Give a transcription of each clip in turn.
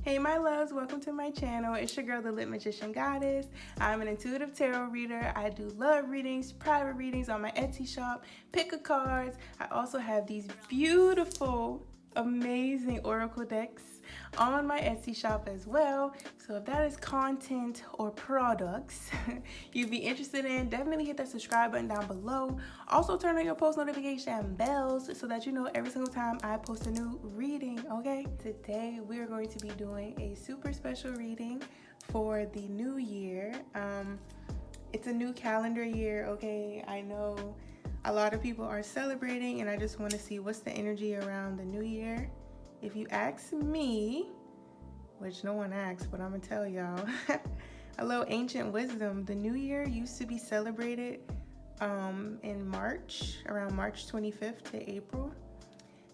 Hey my loves, welcome to my channel. It's your girl, the LitMagicianGoddess. I'm an intuitive tarot reader. I do love readings, private readings on my Etsy shop, pick a cards. I also have these beautiful, amazing oracle decks on my Etsy shop as well. So if that is content or products you'd be interested in, definitely hit that subscribe button down below. Also turn on your post notification bells so that you know every single time I post a new reading, okay? Today we are going to be doing a super special reading for the new year. It's a new calendar year, okay? I know a lot of people are celebrating and I just want to see what's the energy around the new year. If you ask me, which no one asks, but I'm gonna tell y'all a little ancient wisdom. The new year used to be celebrated in March, around March 25th to April.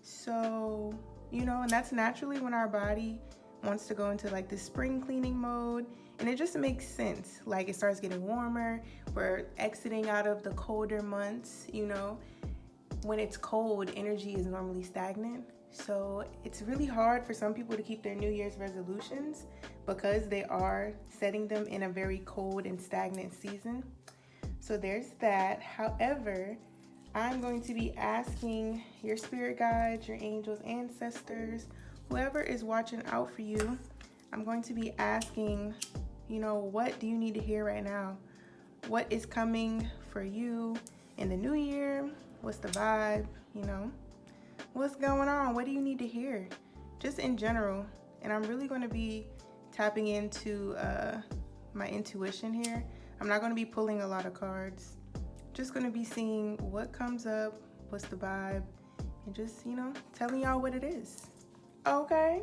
So, you know, and that's naturally when our body wants to go into like the spring cleaning mode, and it just makes sense. Like it starts getting warmer, we're exiting out of the colder months. You know, when it's cold, energy is normally stagnant. So it's really hard for some people to keep their New Year's resolutions because they are setting them in a very cold and stagnant season. So there's that. However, I'm going to be asking your spirit guides, your angels, ancestors, whoever is watching out for you, I'm going to be asking, you know, what do you need to hear right now? What is coming for you in the new year? What's the vibe, you know? What's going on? What do you need to hear? Just in general. And I'm really going to be tapping into my intuition here. I'm not going to be pulling a lot of cards. Just going to be seeing what comes up, what's the vibe, and just, you know, telling y'all what it is. Okay?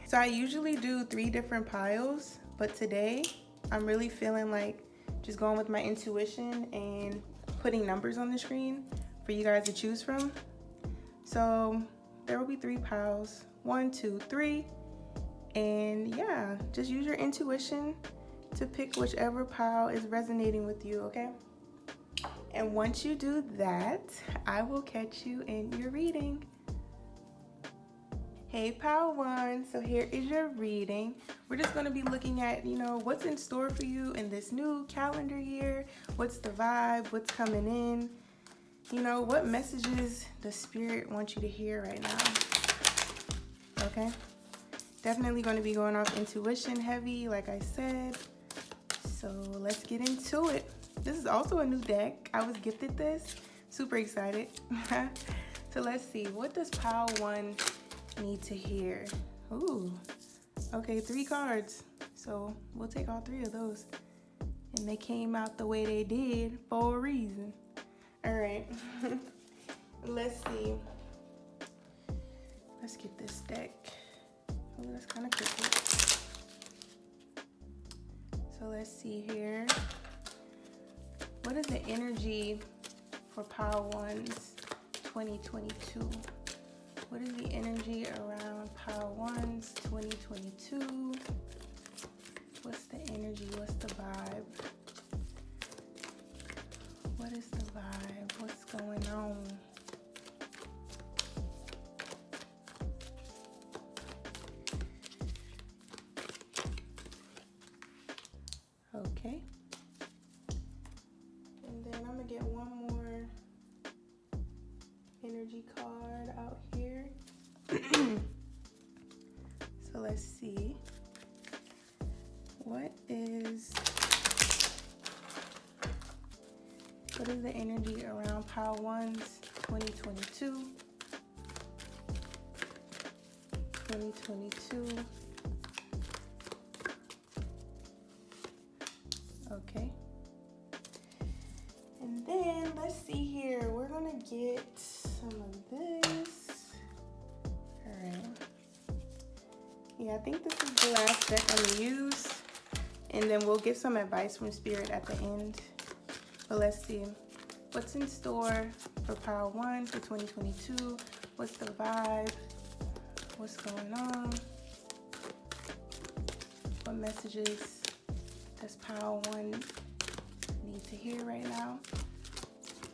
So I usually do 3 different piles, but today I'm really feeling like just going with my intuition and putting numbers on the screen for you guys to choose from. So there will be 3 piles, 1, 2, 3, and yeah, just use your intuition to pick whichever pile is resonating with you, okay? And once you do that, I will catch you in your reading. Hey pile 1, so here is your reading. We're just going to be looking at, you know, what's in store for you in this new calendar year, what's the vibe, what's coming in. You know, what messages the spirit wants you to hear right now, okay? Definitely going to be going off intuition heavy, like I said. So let's get into it. This is also a new deck. I was gifted this. Super excited. So let's see. What does pile 1 need to hear? Ooh, okay, 3 cards. So we'll take all 3 of those. And they came out the way they did for a reason. All right, let's see. Let's get this deck. Oh, that's kind of tricky. So let's see here. What is the energy for pile 1's 2022? What is the energy around pile 1's 2022? What's the energy? What's the vibe? What is the vibe? What's going on? Okay. And then I'm gonna get one more energy card out here. So let's see. What is the energy around pile 1's 2022? 2022. Okay. And then let's see here. We're gonna get some of this. All right. Yeah, I think this is the last deck I'm gonna use. And then we'll get some advice from Spirit at the end. But let's see. What's in store for pile 1 for 2022? What's the vibe? What's going on? What messages does pile 1 need to hear right now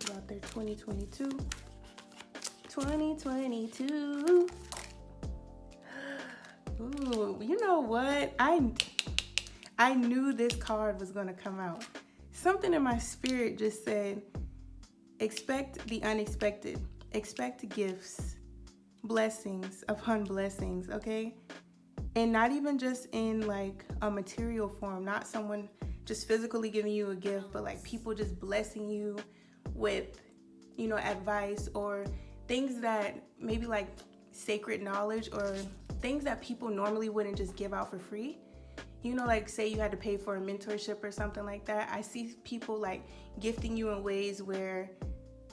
about their 2022? 2022. Ooh, you know what? I knew this card was gonna come out. Something in my spirit just said, expect the unexpected. Expect gifts, blessings upon blessings, okay? And not even just in like a material form, not someone just physically giving you a gift, but like people just blessing you with, advice or things that maybe like sacred knowledge or things that people normally wouldn't just give out for free. Like say you had to pay for a mentorship or something like that. I see people like gifting you in ways where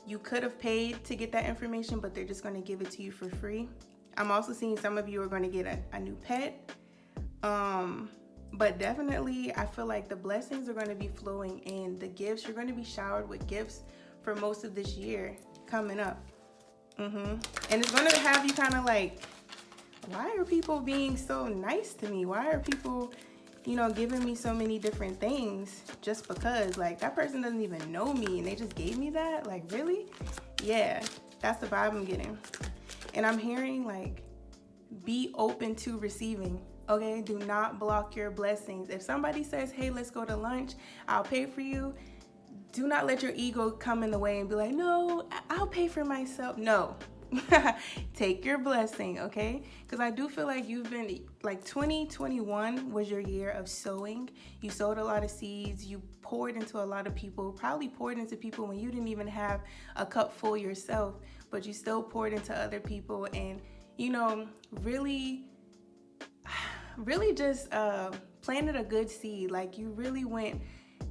you could have paid to get that information, but they're just going to give it to you for free. I'm also seeing some of you are going to get a new pet. But definitely I feel like the blessings are going to be flowing in. The gifts, you're going to be showered with gifts for most of this year coming up. And it's going to have you kind of like, why are people being so nice to me? Why are people, giving me so many different things just because? Like, that person doesn't even know me and they just gave me that? Like, really? Yeah, that's the vibe I'm getting. And I'm hearing, like, be open to receiving, okay? Do not block your blessings. If somebody says, hey, let's go to lunch, I'll pay for you, do not let your ego come in the way and be like, no, I'll pay for myself. No. Take your blessing, okay? Because I do feel like you've been, like 2021 was your year of sowing. You sowed a lot of seeds. You poured into a lot of people, probably poured into people when you didn't even have a cup full yourself, but you still poured into other people and, really just planted a good seed. Like you really went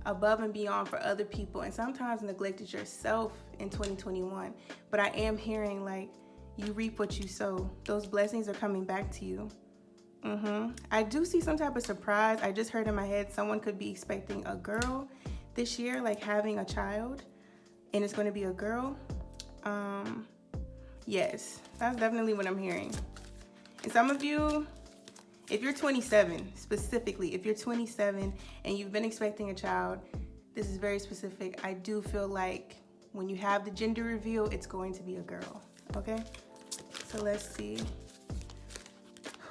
above and beyond for other people and sometimes neglected yourself in 2021. But I am hearing like you reap what you sow. Those blessings are coming back to you. I do see some type of surprise. I just heard in my head someone could be expecting a girl this year, like having a child, and it's going to be a girl. Yes, that's definitely what I'm hearing. And some of you, if you're 27, specifically, if you're 27 and you've been expecting a child, this is very specific. I do feel like when you have the gender reveal, it's going to be a girl, okay? So let's see.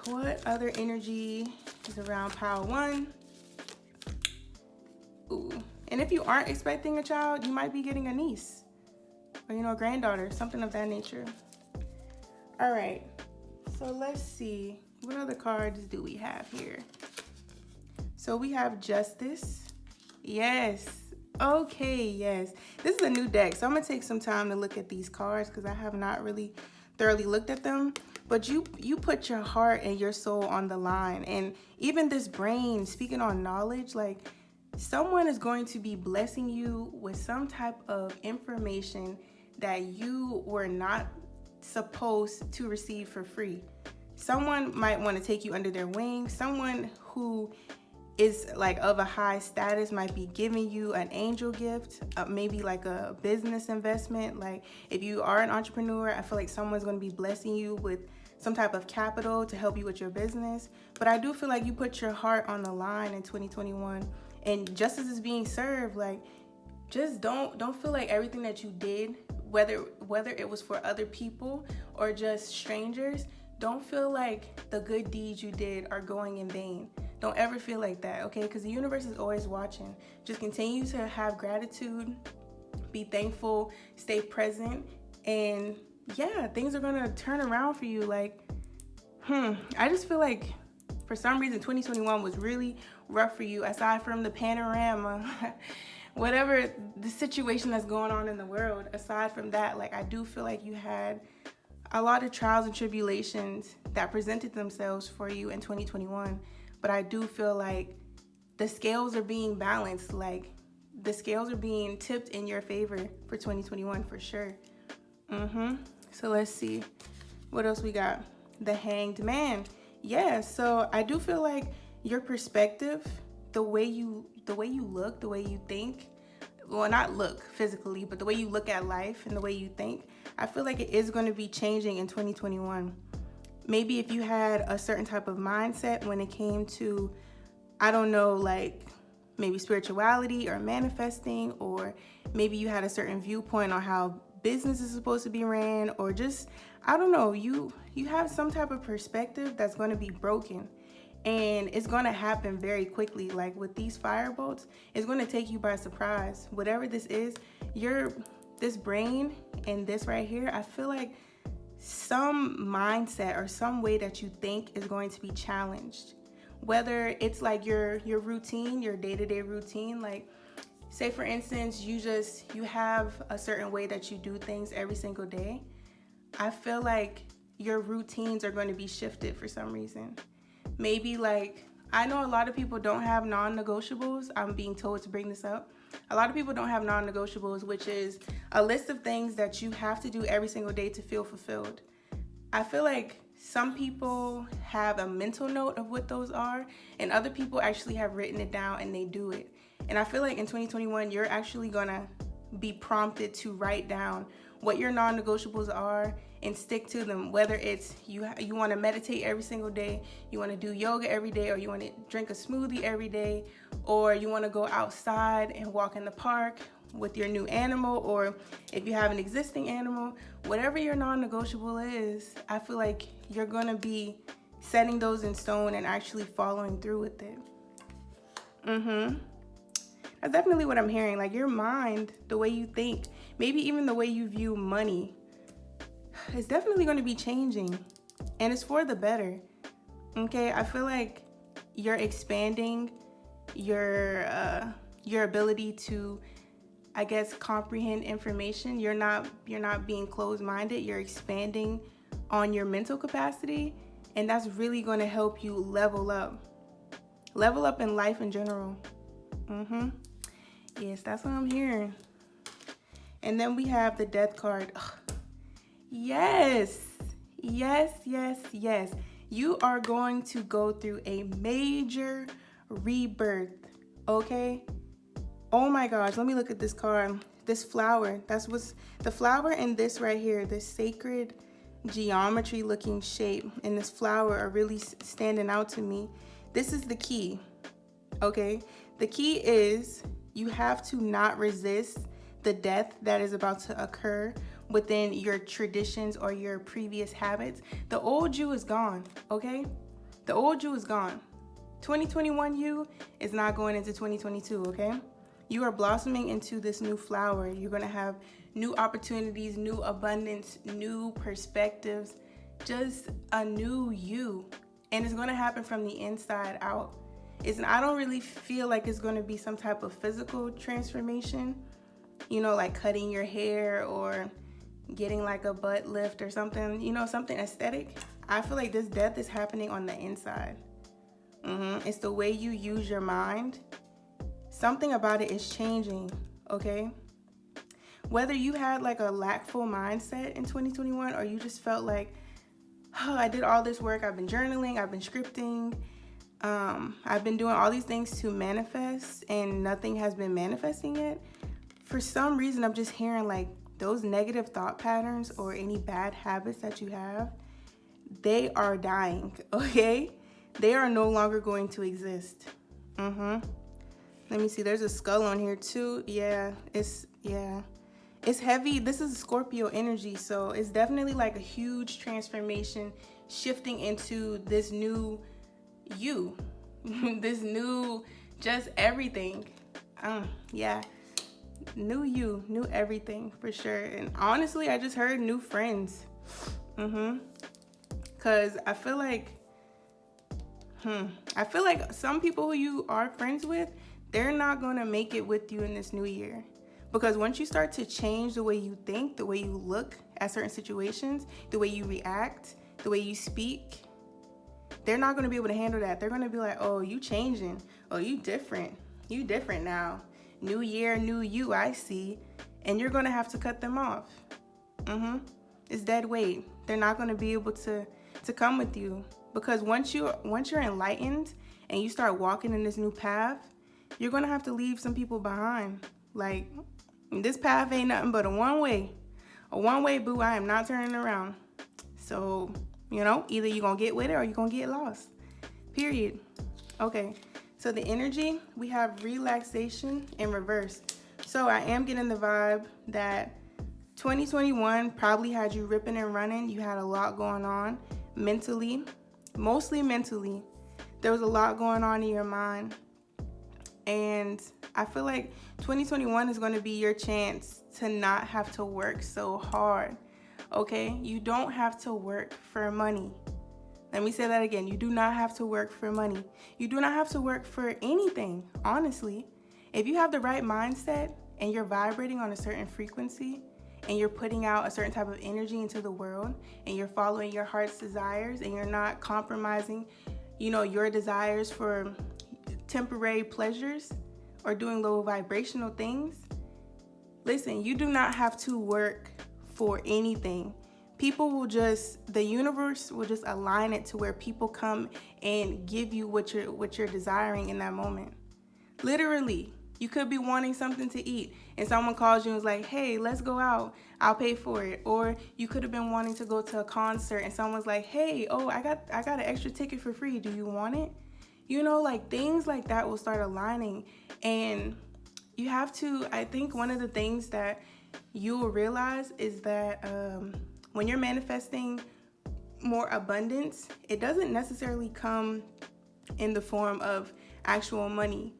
What other energy is around pile 1? Ooh. And if you aren't expecting a child, you might be getting a niece or, a granddaughter, something of that nature. All right, so let's see. What other cards do we have here? So we have Justice. Yes. Okay, yes. This is a new deck, so I'm going to take some time to look at these cards because I have not really thoroughly looked at them. But you put your heart and your soul on the line. And even this brain, speaking on knowledge, like someone is going to be blessing you with some type of information that you were not supposed to receive for free. Someone might want to take you under their wing. Someone who is like of a high status might be giving you an angel gift, maybe like a business investment. Like if you are an entrepreneur, I feel like someone's going to be blessing you with some type of capital to help you with your business. But I do feel like you put your heart on the line in 2021 and justice is being served. Like just don't feel like everything that you did, whether it was for other people or just strangers, don't feel like the good deeds you did are going in vain. Don't ever feel like that, okay? Because the universe is always watching. Just continue to have gratitude, be thankful, stay present, and yeah, things are gonna turn around for you. Like, I just feel like for some reason 2021 was really rough for you, aside from the panorama, whatever the situation that's going on in the world. Aside from that, like I do feel like you had a lot of trials and tribulations that presented themselves for you in 2021. But I do feel like the scales are being balanced. Like the scales are being tipped in your favor for 2021 for sure. So let's see what else we got. The Hanged Man. Yeah, so I do feel like your perspective, the way you look, the way you think, well, not look physically, but the way you look at life and the way you think, I feel like it is going to be changing in 2021. Maybe if you had a certain type of mindset when it came to, I don't know, like maybe spirituality or manifesting, or maybe you had a certain viewpoint on how business is supposed to be ran, or just, I don't know, you have some type of perspective that's going to be broken. And it's going to happen very quickly. Like with these firebolts, it's going to take you by surprise. Whatever this is, this brain and this right here, I feel like some mindset or some way that you think is going to be challenged. Whether it's like your routine, your day-to-day routine, like say for instance, you have a certain way that you do things every single day. I feel like your routines are going to be shifted for some reason. Maybe like, I know a lot of people don't have non-negotiables. I'm being told to bring this up. A lot of people don't have non-negotiables, which is a list of things that you have to do every single day to feel fulfilled. I feel like some people have a mental note of what those are, and other people actually have written it down and they do it. And I feel like in 2021, you're actually gonna be prompted to write down what your non-negotiables are and stick to them. Whether it's you want to meditate every single day, you want to do yoga every day, or you want to drink a smoothie every day, or you want to go outside and walk in the park with your new animal, or if you have an existing animal, whatever your non-negotiable is, I feel like you're going to be setting those in stone and actually following through with it. That's definitely what I'm hearing. Like your mind, the way you think, maybe even the way you view money, is definitely going to be changing, and it's for the better. Okay, I feel like you're expanding your ability to, I guess, comprehend information. You're not being closed-minded. You're expanding on your mental capacity, and that's really going to help you level up in life in general. Yes, that's what I'm hearing. And then we have the Death card. Ugh. Yes. You are going to go through a major rebirth, okay? Oh my gosh, let me look at this card. This flower, that's what's the flower in this right here, this sacred geometry looking shape and this flower are really standing out to me. This is the key, okay? The key is you have to not resist the death that is about to occur within your traditions or your previous habits. The old you is gone, okay? The old you is gone. 2021 you is not going into 2022, okay? You are blossoming into this new flower. You're going to have new opportunities, new abundance, new perspectives, just a new you. And it's going to happen from the inside out. I don't really feel like it's going to be some type of physical transformation, you know, like cutting your hair or getting like a butt lift or something, you know, something aesthetic. I feel like this death is happening on the inside. It's the way you use your mind. Something about it is changing, okay? Whether you had like a lackful mindset in 2021 or you just felt like, oh, I did all this work, I've been journaling, I've been scripting, I've been doing all these things to manifest and nothing has been manifesting yet. For some reason, I'm just hearing like those negative thought patterns or any bad habits that you have, they are dying, okay? They are no longer going to exist. Let me see, there's a skull on here too. It's heavy. This is Scorpio energy, so it's definitely like a huge transformation shifting into this new you, this new just everything. New you, new everything for sure. And honestly, I just heard new friends. Cause I feel like some people who you are friends with, they're not gonna make it with you in this new year. Because once you start to change the way you think, the way you look at certain situations, the way you react, the way you speak, they're not gonna be able to handle that. They're gonna be like, oh, you changing. Oh, you different. You different now. New year, new you, I see. And you're gonna have to cut them off. It's dead weight. They're not gonna be able to come with you. Because once you're enlightened and you start walking in this new path, you're gonna have to leave some people behind. Like, this path ain't nothing but a one-way. A one-way, boo. I am not turning around. So, you know, either you're gonna get with it or you're gonna get lost. Period. Okay. So the energy, we have relaxation in reverse. So I am getting the vibe that 2021 probably had you ripping and running. You had a lot going on mentally, mostly mentally. There was a lot going on in your mind. And I feel like 2021 is going to be your chance to not have to work so hard. Okay? You don't have to work for money. Let me say that again. You do not have to work for money. You do not have to work for anything, honestly. If you have the right mindset and you're vibrating on a certain frequency and you're putting out a certain type of energy into the world and you're following your heart's desires and you're not compromising, your desires for temporary pleasures or doing low vibrational things, listen, you do not have to work for anything. The universe will just align it to where people come and give you what you're desiring in that moment. Literally, you could be wanting something to eat and someone calls you and is like, hey, let's go out, I'll pay for it. Or you could have been wanting to go to a concert and someone's like, hey, I got an extra ticket for free, do you want it? Things like that will start aligning. And you have to, I think one of the things that you will realize is that when you're manifesting more abundance, it doesn't necessarily come in the form of actual money.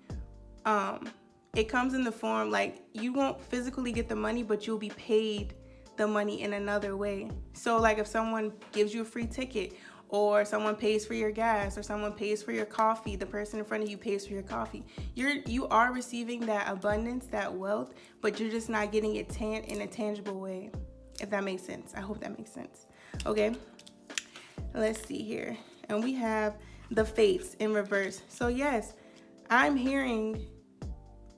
It comes in the form, you won't physically get the money, but you'll be paid the money in another way. So if someone gives you a free ticket, or someone pays for your gas, or someone pays for your coffee, the person in front of you pays for your coffee, you are receiving that abundance, that wealth, but you're just not getting it in a tangible way, if that makes sense. I hope that makes sense. Okay, let's see here. And we have the fates in reverse. So yes, I'm hearing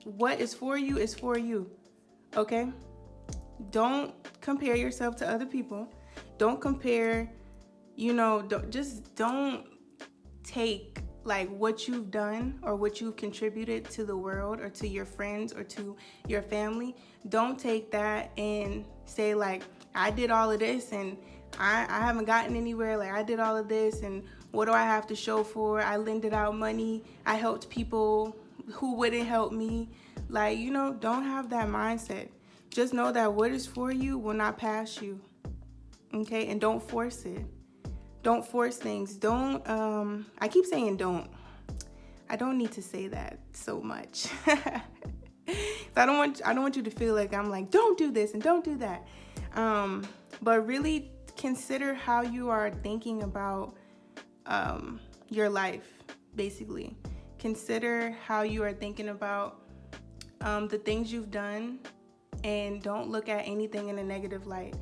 what is for you is for you. Okay, don't compare yourself to other people. Don't compare, don't take what you've done or what you've contributed to the world or to your friends or to your family. Don't take that and say I did all of this and I haven't gotten anywhere. I did all of this and what do I have to show for? I lended out money. I helped people who wouldn't help me. Don't have that mindset. Just know that what is for you will not pass you. Okay? And don't force it. Don't force things. Don't, I keep saying don't. I don't need to say that so much. I don't want you to feel like I'm don't do this and don't do that. But really consider how you are thinking about your life, basically. Consider how you are thinking about the things you've done, and don't look at anything in a negative light.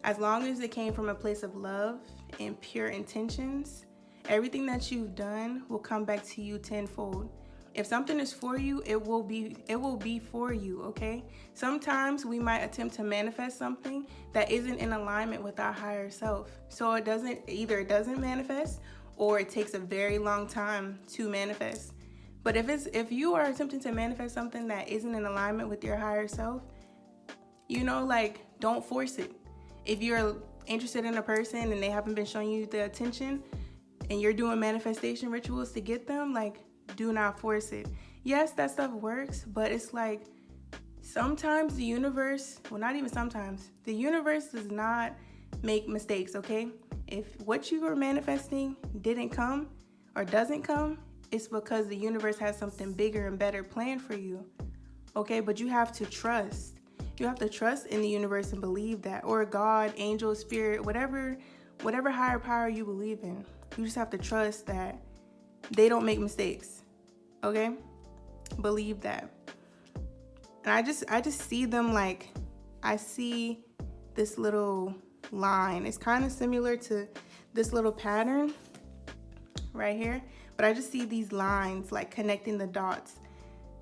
As long as it came from a place of love and pure intentions, everything that you've done will come back to you tenfold. If something is for you, it will be for you, okay? Sometimes we might attempt to manifest something that isn't in alignment with our higher self. So it doesn't manifest, or it takes a very long time to manifest. But if you are attempting to manifest something that isn't in alignment with your higher self, don't force it. If you're interested in a person and they haven't been showing you the attention and you're doing manifestation rituals to get them, do not force it. Yes, that stuff works, but it's sometimes the universe, well, not even sometimes, the universe does not make mistakes, okay? If what you were manifesting didn't come or doesn't come, it's because the universe has something bigger and better planned for you, okay? But you have to trust. You have to trust in the universe and believe that, or God, angel, spirit, whatever higher power you believe in. You just have to trust that they don't make mistakes, okay? Believe that. And I just see them I see this little line. It's kind of similar to this little pattern right here, but I just see these lines connecting the dots.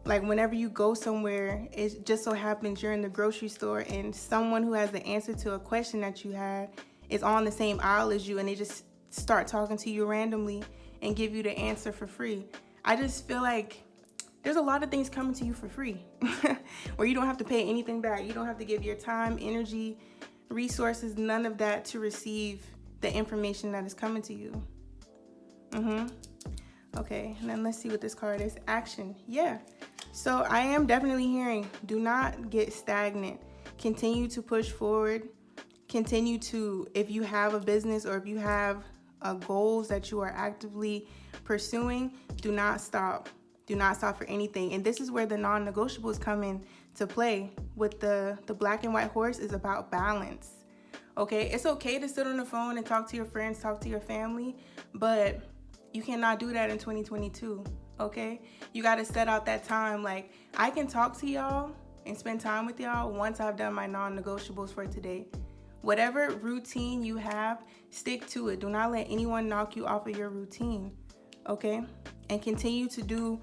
Whenever you go somewhere, it just so happens you're in the grocery store and someone who has the answer to a question that you had is on the same aisle as you, and they just start talking to you randomly and give you the answer for free. I just feel there's a lot of things coming to you for free where you don't have to pay anything back. You don't have to give your time, energy, resources, none of that to receive the information that is coming to you. Okay, and then let's see what this card is. Action. Yeah. So I am definitely hearing, do not get stagnant. Continue to push forward. Continue to, if you have a business or if you have goals that you are actively pursuing, do not stop. Do not stop for anything. And this is where the non-negotiables come in to play. With the black and white horse is about balance. Okay, it's okay to sit on the phone and talk to your friends, talk to your family, but you cannot do that in 2022. Okay, you got to set out that time. Like, I can talk to y'all and spend time with y'all once I've done my non-negotiables for today. Whatever routine you have, stick to it. Do not let anyone knock you off of your routine. Okay, and continue to do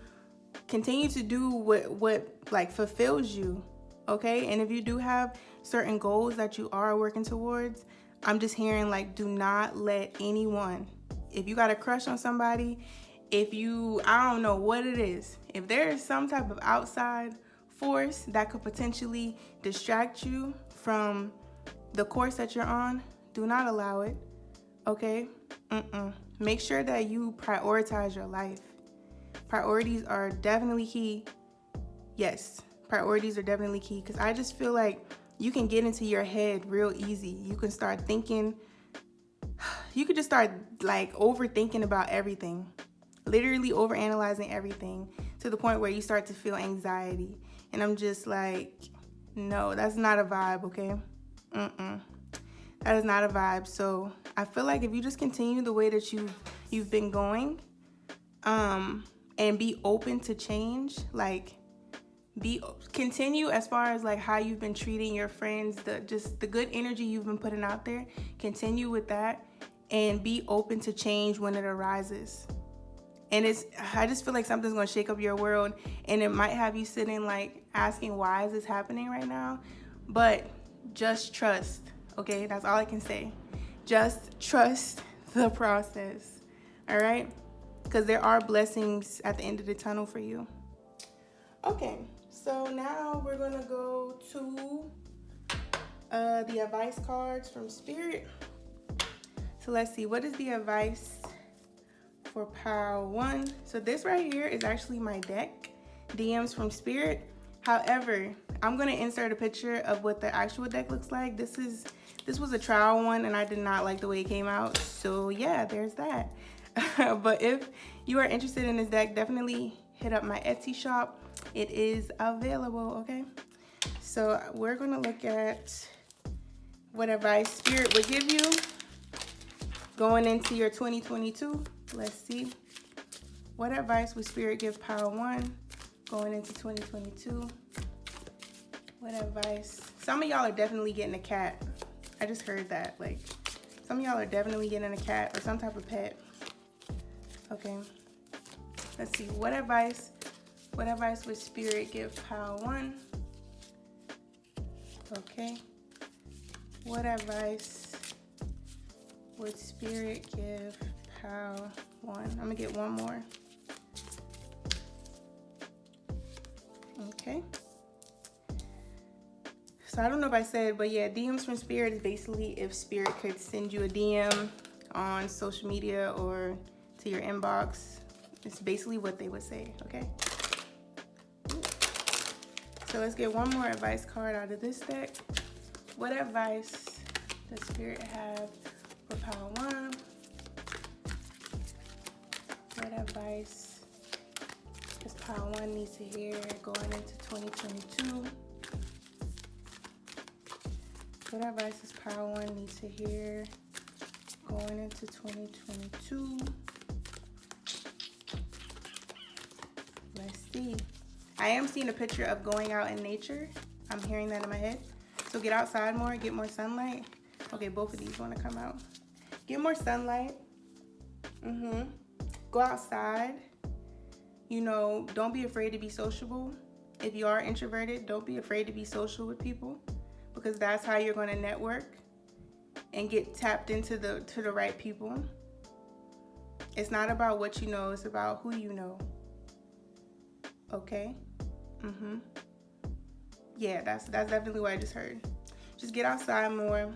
what like fulfills you. Okay, and if you do have certain goals that you are working towards, I'm just hearing, like, do not let anyone, if you got a crush on somebody, if you, I don't know what it is, if there is some type of outside force that could potentially distract you from the course that you're on, do not allow it. Okay? Make sure that you prioritize your life. Priorities are definitely key. Yes, priorities are definitely key, because I just feel like you can get into your head real easy. You can start thinking, you could just start like overthinking about everything, literally overanalyzing everything to the point where you start to feel anxiety. And I'm just like, no, that's not a vibe, okay? That is not a vibe. So I feel like if you just continue the way that you've been going, and be open to change, like, continue as far as like how you've been treating your friends, the good energy you've been putting out there, continue with that, and be open to change when it arises. And I just feel like something's gonna shake up your world, and it might have you sitting like asking, why is this happening right now? But just trust, okay? That's all I can say. Just trust the process, all right? Because there are blessings at the end of the tunnel for you. Okay, so now we're gonna go to the advice cards from Spirit. So let's see, what is the advice for pile 1? So this right here is actually my deck, DMs from Spirit. However, I'm gonna insert a picture of what the actual deck looks like. This was a trial one, and I did not like the way it came out. So yeah, there's that. But if you are interested in this deck, definitely hit up my Etsy shop. It is available, okay? So we're gonna look at what advice Spirit would give you going into your 2022. Let's see. What advice would Spirit give pile 1 going into 2022? What advice? Some of y'all are definitely getting a cat. I just heard that. Like, some of y'all are definitely getting a cat or some type of pet. Okay. Let's see. What advice would Spirit give pile 1? Okay. What advice would Spirit give pile 1? I'm gonna get one more. Okay. So I don't know if I said, but yeah, DMs from Spirit is basically if Spirit could send you a DM on social media or to your inbox. It's basically what they would say, okay? So let's get one more advice card out of this deck. What advice does Spirit have for pile 1? What advice does pile 1 need to hear going into 2022? What advice does pile 1 need to hear going into 2022? Let's see. I am seeing a picture of going out in nature. I'm hearing that in my head. So get outside more, get more sunlight. Okay, both of these want to come out. Get more sunlight. Go outside. You know, don't be afraid to be sociable. If you are introverted, don't be afraid to be social with people, because that's how you're going to network and get tapped into the right people. It's not about what you know, it's about who you know. Okay? Yeah, that's definitely what I just heard. Just get outside more,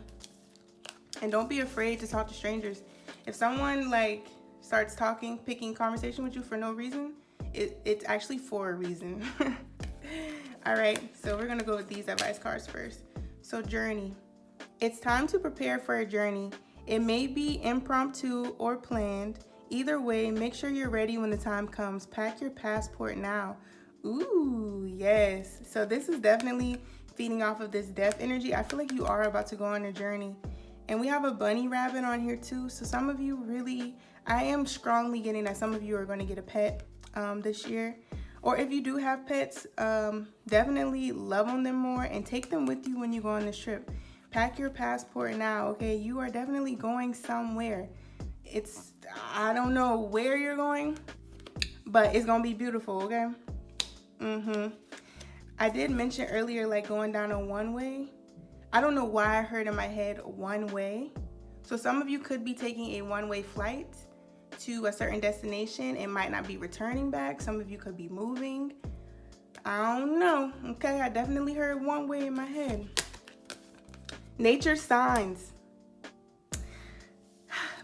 and don't be afraid to talk to strangers. If someone like starts talking, picking conversation with you for no reason, it's actually for a reason. All right, so we're gonna go with these advice cards first. So journey. It's time to prepare for a journey. It may be impromptu or planned. Either way, make sure you're ready when the time comes. Pack your passport now. Ooh, yes. So this is definitely feeding off of this death energy. I feel like you are about to go on a journey. And we have a bunny rabbit on here too. So some of you really, I am strongly getting that some of you are going to get a pet this year. Or if you do have pets, definitely love on them more and take them with you when you go on this trip. Pack your passport now, okay? You are definitely going somewhere. I don't know where you're going, but it's going to be beautiful, okay? I did mention earlier, like going down a one-way. I don't know why I heard in my head one way. So some of you could be taking a one-way flight to a certain destination and might not be returning back. Some of you could be moving. I don't know. Okay, I definitely heard one way in my head. Nature signs.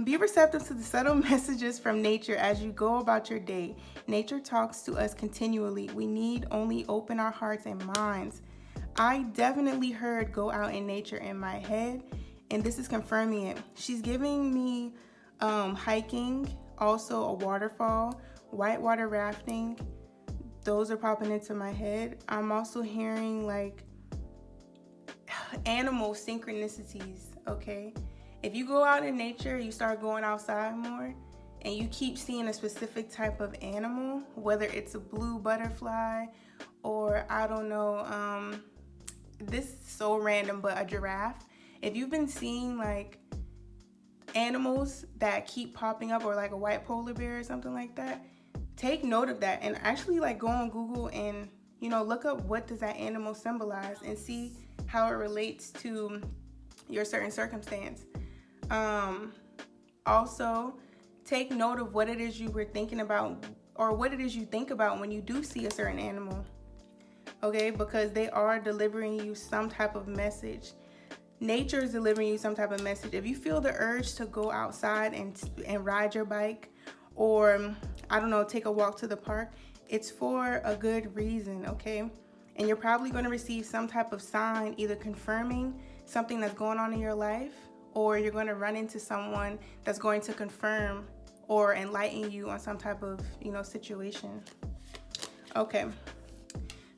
Be receptive to the subtle messages from nature as you go about your day. Nature talks to us continually. We need only open our hearts and minds. I definitely heard go out in nature in my head, and this is confirming it. She's giving me hiking, also a waterfall, whitewater rafting. Those are popping into my head. I'm also hearing like animal synchronicities, okay? If you go out in nature, you start going outside more, and you keep seeing a specific type of animal, whether it's a blue butterfly or I don't know, this is so random, but a giraffe. If you've been seeing like animals that keep popping up, or like a white polar bear or something like that, take note of that and actually like go on Google and, you know, look up what does that animal symbolize and see how it relates to your certain circumstance. Also, take note of what it is you were thinking about, or what it is you think about when you do see a certain animal, okay? Because they are delivering you some type of message. Nature is delivering you some type of message. If you feel the urge to go outside and ride your bike, or I don't know, take a walk to the park, it's for a good reason, okay? And you're probably going to receive some type of sign, either confirming something that's going on in your life, or you're going to run into someone that's going to confirm or enlighten you on some type of, you know, situation. Okay.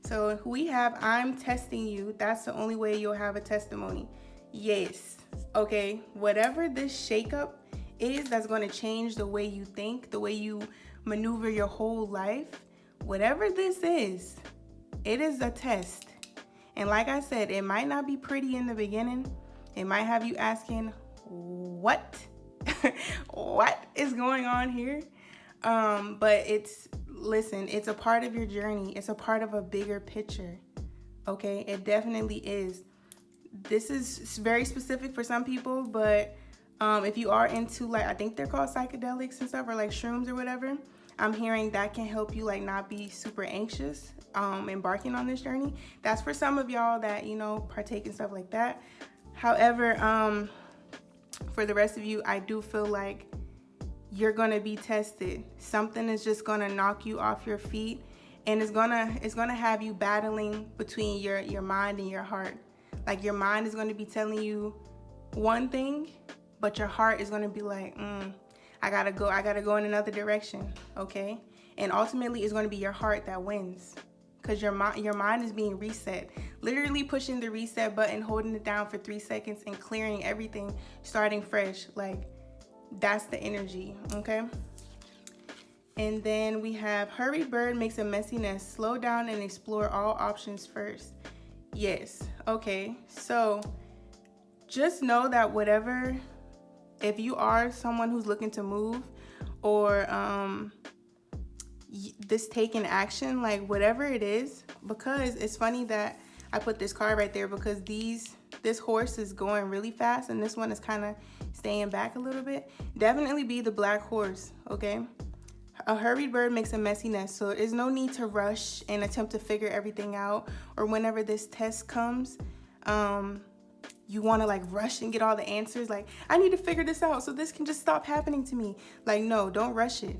So we have, I'm testing you. That's the only way you'll have a testimony. Yes. Okay. Whatever this shakeup is that's going to change the way you think, the way you maneuver your whole life, whatever this is, it is a test. And like I said, it might not be pretty in the beginning. It might have you asking, what? What is going on here? But listen, it's a part of your journey. It's a part of a bigger picture. Okay, it definitely is. This is very specific for some people, but if you are into, like, I think they're called psychedelics and stuff, or like shrooms or whatever, I'm hearing that can help you like not be super anxious embarking on this journey. That's for some of y'all that, you know, partake in stuff like that. However, for the rest of you, I do feel like you're gonna be tested. Something is just gonna knock you off your feet, and it's gonna have you battling between your mind and your heart. Like, your mind is gonna be telling you one thing, but your heart is gonna be like, I gotta go in another direction, okay? And ultimately, it's gonna be your heart that wins, because your mind is being reset. Literally pushing the reset button, holding it down for 3 seconds, and clearing everything, starting fresh. Like, that's the energy, okay? And then we have, hurried bird makes a messy nest. Slow down and explore all options first. Yes, okay. So just know that whatever, if you are someone who's looking to move, or this taking action, like whatever it is, because it's funny that I put this card right there, because this horse is going really fast and this one is kind of staying back a little bit. Definitely be the black horse, okay? A hurried bird makes a messy nest, so there's no need to rush and attempt to figure everything out, or whenever this test comes, you want to like rush and get all the answers, like, I need to figure this out so this can just stop happening to me. Like, no, don't rush it.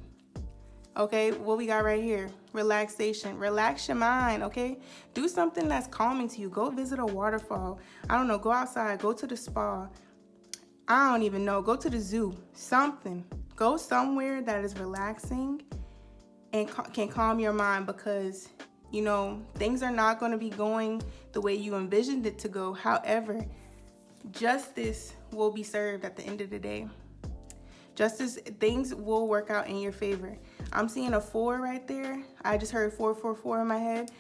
Okay, what we got right here? Relaxation. Relax your mind, okay? Do something that's calming to you. Go visit a waterfall. I don't know, go outside, go to the spa. I don't even know, go to the zoo. Something. Go somewhere that is relaxing and can calm your mind, because, you know, things are not going to be going the way you envisioned it to go. However, justice will be served at the end of the day. Justice, things will work out in your favor. I'm seeing a 4 right there. I just heard 444 in my head.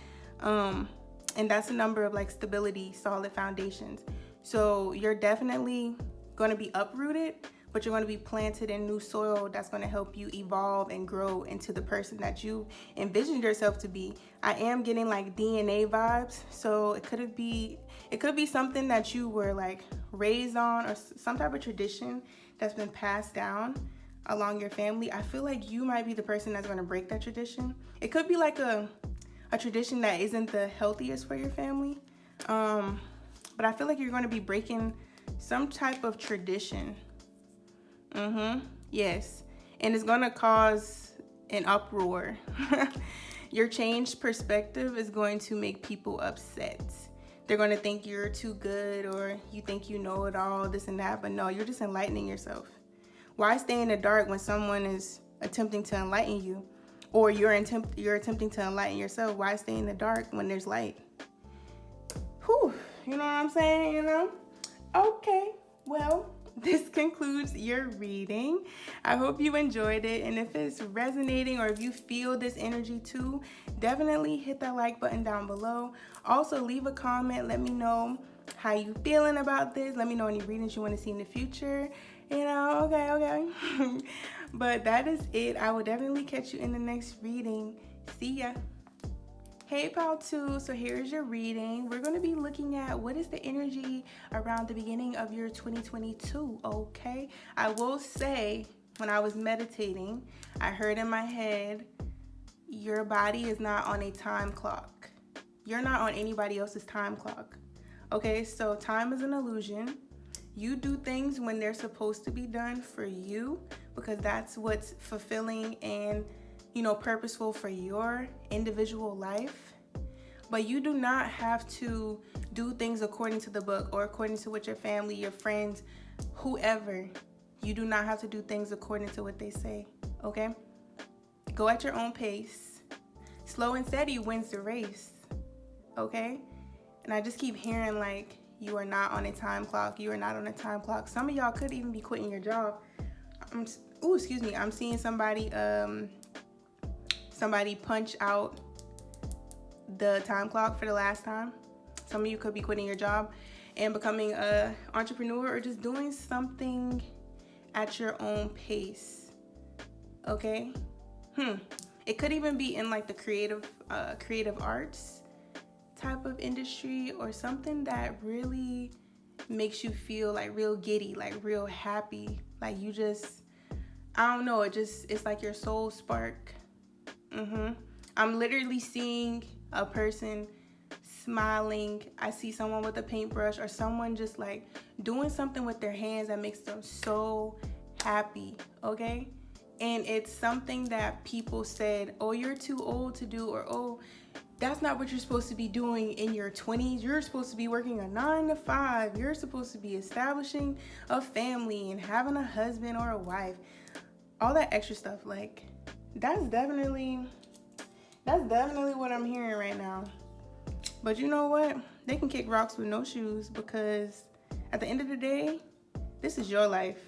And that's a number of like stability, solid foundations. So you're definitely going to be uprooted, but you're going to be planted in new soil that's going to help you evolve and grow into the person that you envisioned yourself to be. I am getting like DNA vibes. So it could be something that you were like raised on, or some type of tradition that's been passed down along your family. I feel like you might be the person that's going to break that tradition. It could be like a tradition that isn't the healthiest for your family. But I feel like you're going to be breaking some type of tradition. Yes. And it's going to cause an uproar. Your changed perspective is going to make people upset. They're going to think you're too good, or you think you know it all, this and that. But no, you're just enlightening yourself. Why stay in the dark when someone is attempting to enlighten you? Or you're attempting to enlighten yourself? Why stay in the dark when there's light? Whew, you know what I'm saying, you know? Okay, well, this concludes your reading. I hope you enjoyed it. And if it's resonating, or if you feel this energy too, definitely hit that like button down below. Also, leave a comment. Let me know how you feeling about this. Let me know any readings you want to see in the future. You know, okay. But that is it. I will definitely catch you in the next reading. See ya. Hey pal 2, so here's your reading. We're going to be looking at what is the energy around the beginning of year 2022, okay? I will say, when I was meditating, I heard in my head, your body is not on a time clock. You're not on anybody else's time clock, okay? So time is an illusion. You do things when they're supposed to be done for you, because that's what's fulfilling and, you know, purposeful for your individual life. But you do not have to do things according to the book, or according to what your family, your friends, whoever. You do not have to do things according to what they say, okay? Go at your own pace. Slow and steady wins the race, okay? And I just keep hearing like, you are not on a time clock. You are not on a time clock. Some of y'all could even be quitting your job. I'm seeing somebody punch out the time clock for the last time. Some of you could be quitting your job and becoming an entrepreneur, or just doing something at your own pace, okay? It could even be in like the creative arts type of industry, or something that really makes you feel like real giddy, like real happy, like you just, I don't know, it's like your soul spark. I'm literally seeing a person smiling. I see someone with a paintbrush, or someone just like doing something with their hands that makes them so happy, okay? And it's something that people said, oh, you're too old to do, or oh, that's not what you're supposed to be doing in your 20s. You're supposed to be working a 9 to 5. You're supposed to be establishing a family and having a husband or a wife. All that extra stuff, like, that's definitely what I'm hearing right now. But you know what? They can kick rocks with no shoes, because at the end of the day, this is your life.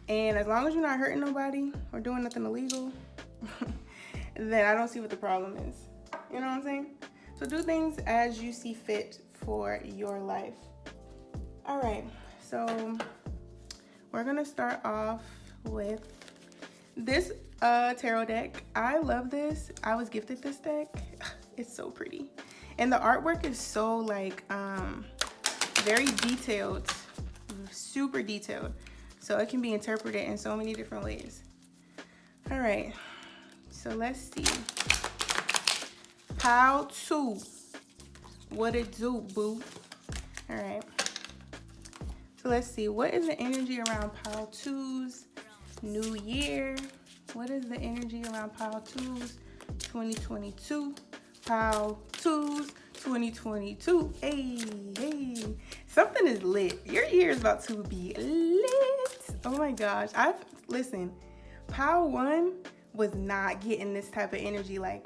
And as long as you're not hurting nobody or doing nothing illegal, then I don't see what the problem is. You know what I'm saying? So do things as you see fit for your life. All right, so we're gonna start off with this tarot deck. I love this. I was gifted this deck. It's so pretty. And the artwork is so like very detailed, super detailed. So it can be interpreted in so many different ways. All right, so let's see. Pile 2, what it do, boo? All right, so let's see, what is the energy around pile 2's new year What is the energy around pile 2s 2022? Pile 2s 2022. Hey. Something is lit. Your year is about to be lit. Oh my gosh. Listen, pile 1 was not getting this type of energy. Like,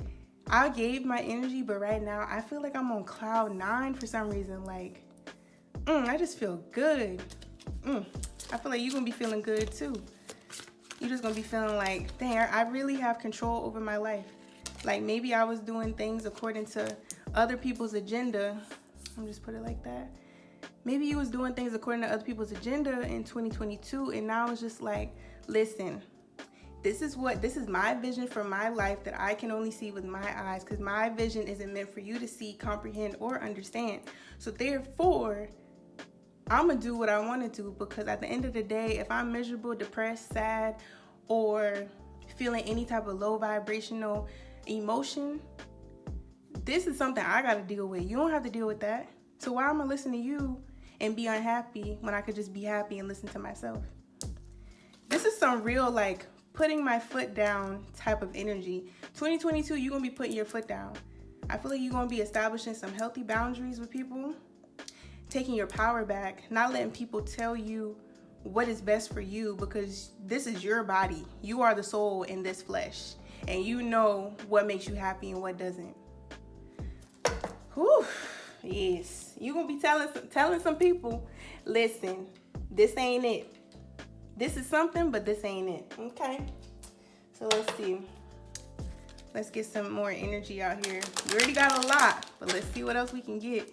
I gave my energy, but right now I feel like I'm on cloud 9 for some reason. Like, I just feel good. I feel like you're gonna be feeling good too. You're just gonna be feeling like, dang, I really have control over my life. Like, maybe I was doing things according to other people's agenda. I'm just put it like that. Maybe you was doing things according to other people's agenda in 2022, and now it's just like, listen, this is my vision for my life that I can only see with my eyes, because my vision isn't meant for you to see, comprehend, or understand. So therefore, I'm gonna do what I want to do, because at the end of the day, if I'm miserable, depressed, sad, or feeling any type of low vibrational emotion, this is something I gotta deal with. You don't have to deal with that. So why am I listening to you and be unhappy when I could just be happy and listen to myself? This is some real, like, putting my foot down type of energy. 2022, you're gonna be putting your foot down. I feel like you're gonna be establishing some healthy boundaries with people, taking your power back, not letting people tell you what is best for you, because this is your body. You are the soul in this flesh, and you know what makes you happy and what doesn't. Whew. Yes, you're gonna be telling some people, listen, this ain't it. This is something, but this ain't it. Okay, so let's see. Let's get some more energy out here. We already got a lot, but let's see what else we can get.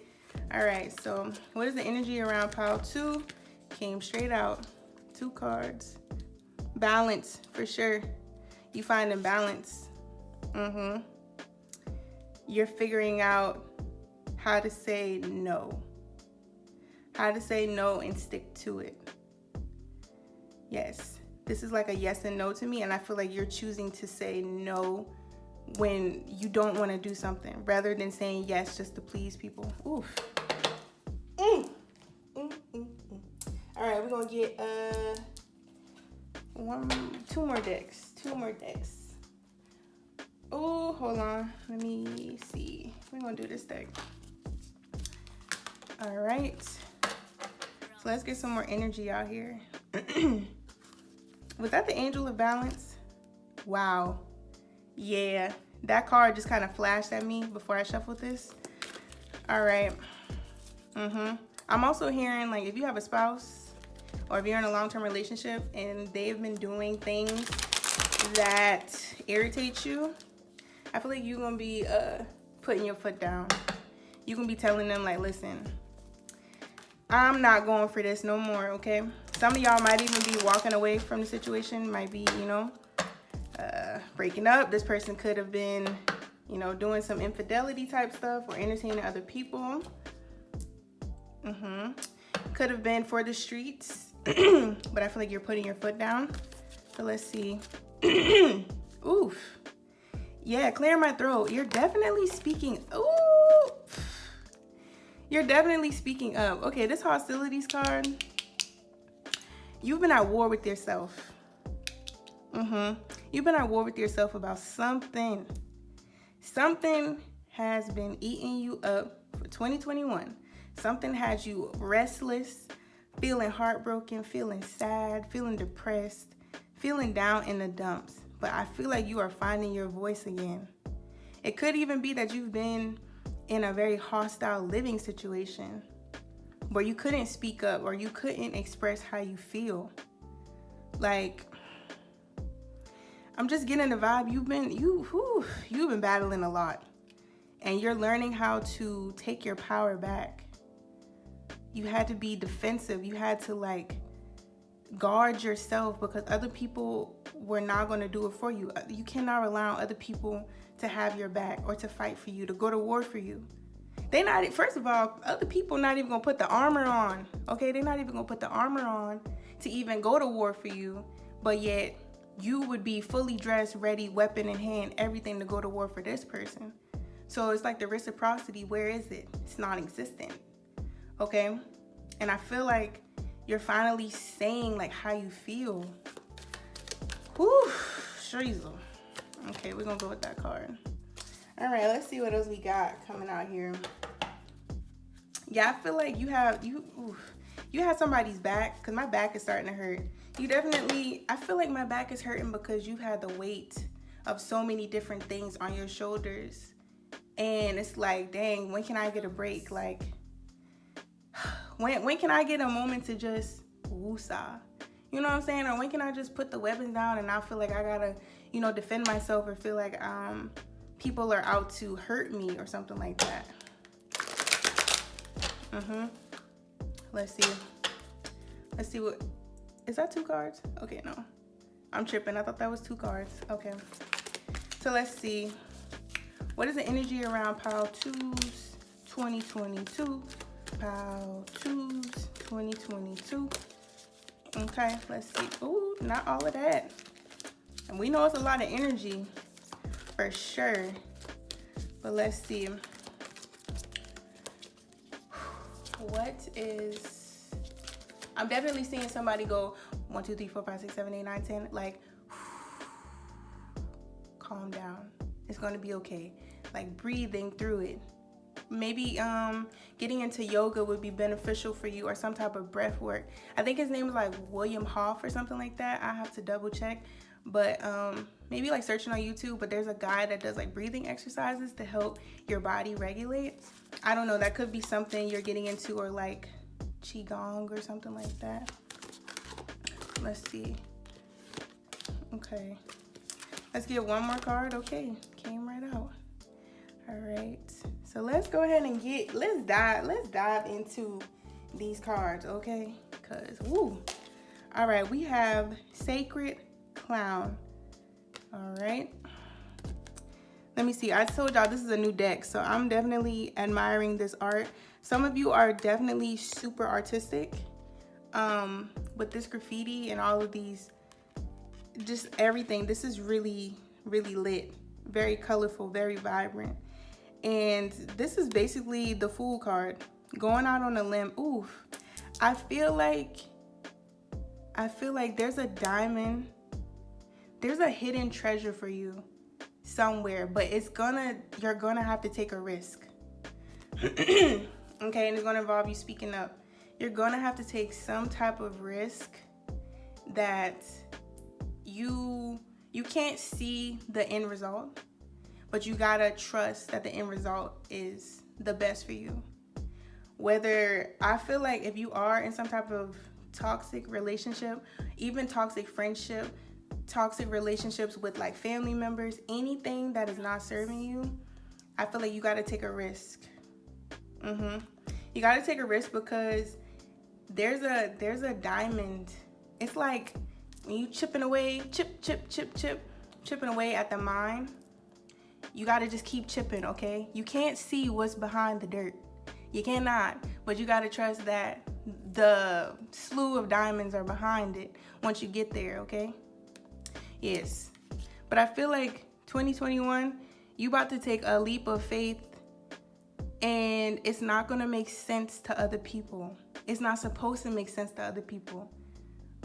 All right, so what is the energy around pile 2? Came straight out. 2 cards. Balance, for sure. You finding balance. You're figuring out how to say no. How to say no and stick to it. Yes, this is like a yes and no to me, and I feel like you're choosing to say no when you don't want to do something, rather than saying yes just to please people. Oof. All right, we're gonna get 2 more decks. Oh, hold on. Let me see. We're gonna do this deck. All right. So let's get some more energy out here. Was that the Angel of Balance? Wow. Yeah, that card just kind of flashed at me before I shuffled this. All right. I'm also hearing, like, if you have a spouse or if you're in a long-term relationship and they've been doing things that irritate you, I feel like you're gonna be putting your foot down. You're gonna be telling them, like, listen, I'm not going for this no more, okay? Some of y'all might even be walking away from the situation, might be, breaking up. This person could have been, doing some infidelity type stuff or entertaining other people. Could have been for the streets, but I feel like you're putting your foot down. So let's see. Oof. Yeah, clear my throat. You're definitely speaking. Ooh. You're definitely speaking up. Okay, this hostilities card. You've been at war with yourself. You've been at war with yourself about something. Something has been eating you up for 2021. Something has you restless, feeling heartbroken, feeling sad, feeling depressed, feeling down in the dumps. But I feel like you are finding your voice again. It could even be that you've been in a very hostile living situation where you couldn't speak up or you couldn't express how you feel. Like, I'm just getting the vibe you've been battling a lot, and you're learning how to take your power back. You had to be defensive. You had to, like, guard yourself because other people were not going to do it for you. You cannot rely on other people to have your back or to fight for you, to go to war for you. First of all, other people not even going to put the armor on. Okay, they're not even going to put the armor on to even go to war for you. But yet, you would be fully dressed, ready, weapon in hand, everything to go to war for this person. So it's like the reciprocity, where is it? It's non-existent. Okay? And I feel like you're finally saying, like, how you feel. Whew, Jesus. Okay, we're gonna go with that card. All right, let's see what else we got coming out here. Yeah, I feel like you have somebody's back, because my back is starting to hurt. I feel like my back is hurting because you've had the weight of so many different things on your shoulders. And it's like, dang, when can I get a break? Like, when can I get a moment to just woosah? You know what I'm saying? Or when can I just put the weapons down and not feel like I gotta, defend myself, or feel like people are out to hurt me or something like that. Let's see what, is that 2 cards? Okay, no. I'm tripping. I thought that was 2 cards. Okay. So let's see. What is the energy around Pile 2's 2022? Pile 2's 2022. Okay, let's see. Ooh, not all of that. And we know it's a lot of energy for sure. But let's see. I'm definitely seeing somebody go 1, 2, 3, 4, 5, 6, 7, 8, 9, 10. Like, calm down. It's gonna be okay. Like, breathing through it. Maybe getting into yoga would be beneficial for you, or some type of breath work. I think his name is like William Hoff or something like that. I have to double check. But maybe like searching on YouTube, but there's a guy that does like breathing exercises to help your body regulate. I don't know, that could be something you're getting into, or like Qigong or something like that. Let's see. Okay. Let's get one more card. Okay, came right out. All right. So let's go ahead and let's dive into these cards, okay? Cause woo. All right, we have Sacred Clown. All right. Let me see. I told y'all this is a new deck, so I'm definitely admiring this art. Some of you are definitely super artistic with this graffiti and all of these, just everything. This is really, really lit, very colorful, very vibrant. And this is basically the Fool card, going out on a limb. Oof. I feel like there's a diamond, there's a hidden treasure for you somewhere, but you're gonna have to take a risk. Okay, and it's gonna involve you speaking up. You're gonna have to take some type of risk that you can't see the end result, but you gotta trust that the end result is the best for you. I feel like if you are in some type of toxic relationship, even toxic friendship, toxic relationships with like family members, anything that is not serving you, I feel like you gotta take a risk. You gotta take a risk, because there's a diamond. It's like when you chipping away, chipping away at the mine. You gotta just keep chipping, okay? You can't see what's behind the dirt. You cannot, but you gotta trust that the slew of diamonds are behind it once you get there, okay? Yes. But I feel like 2021, you about to take a leap of faith, and it's not gonna make sense to other people. It's not supposed to make sense to other people,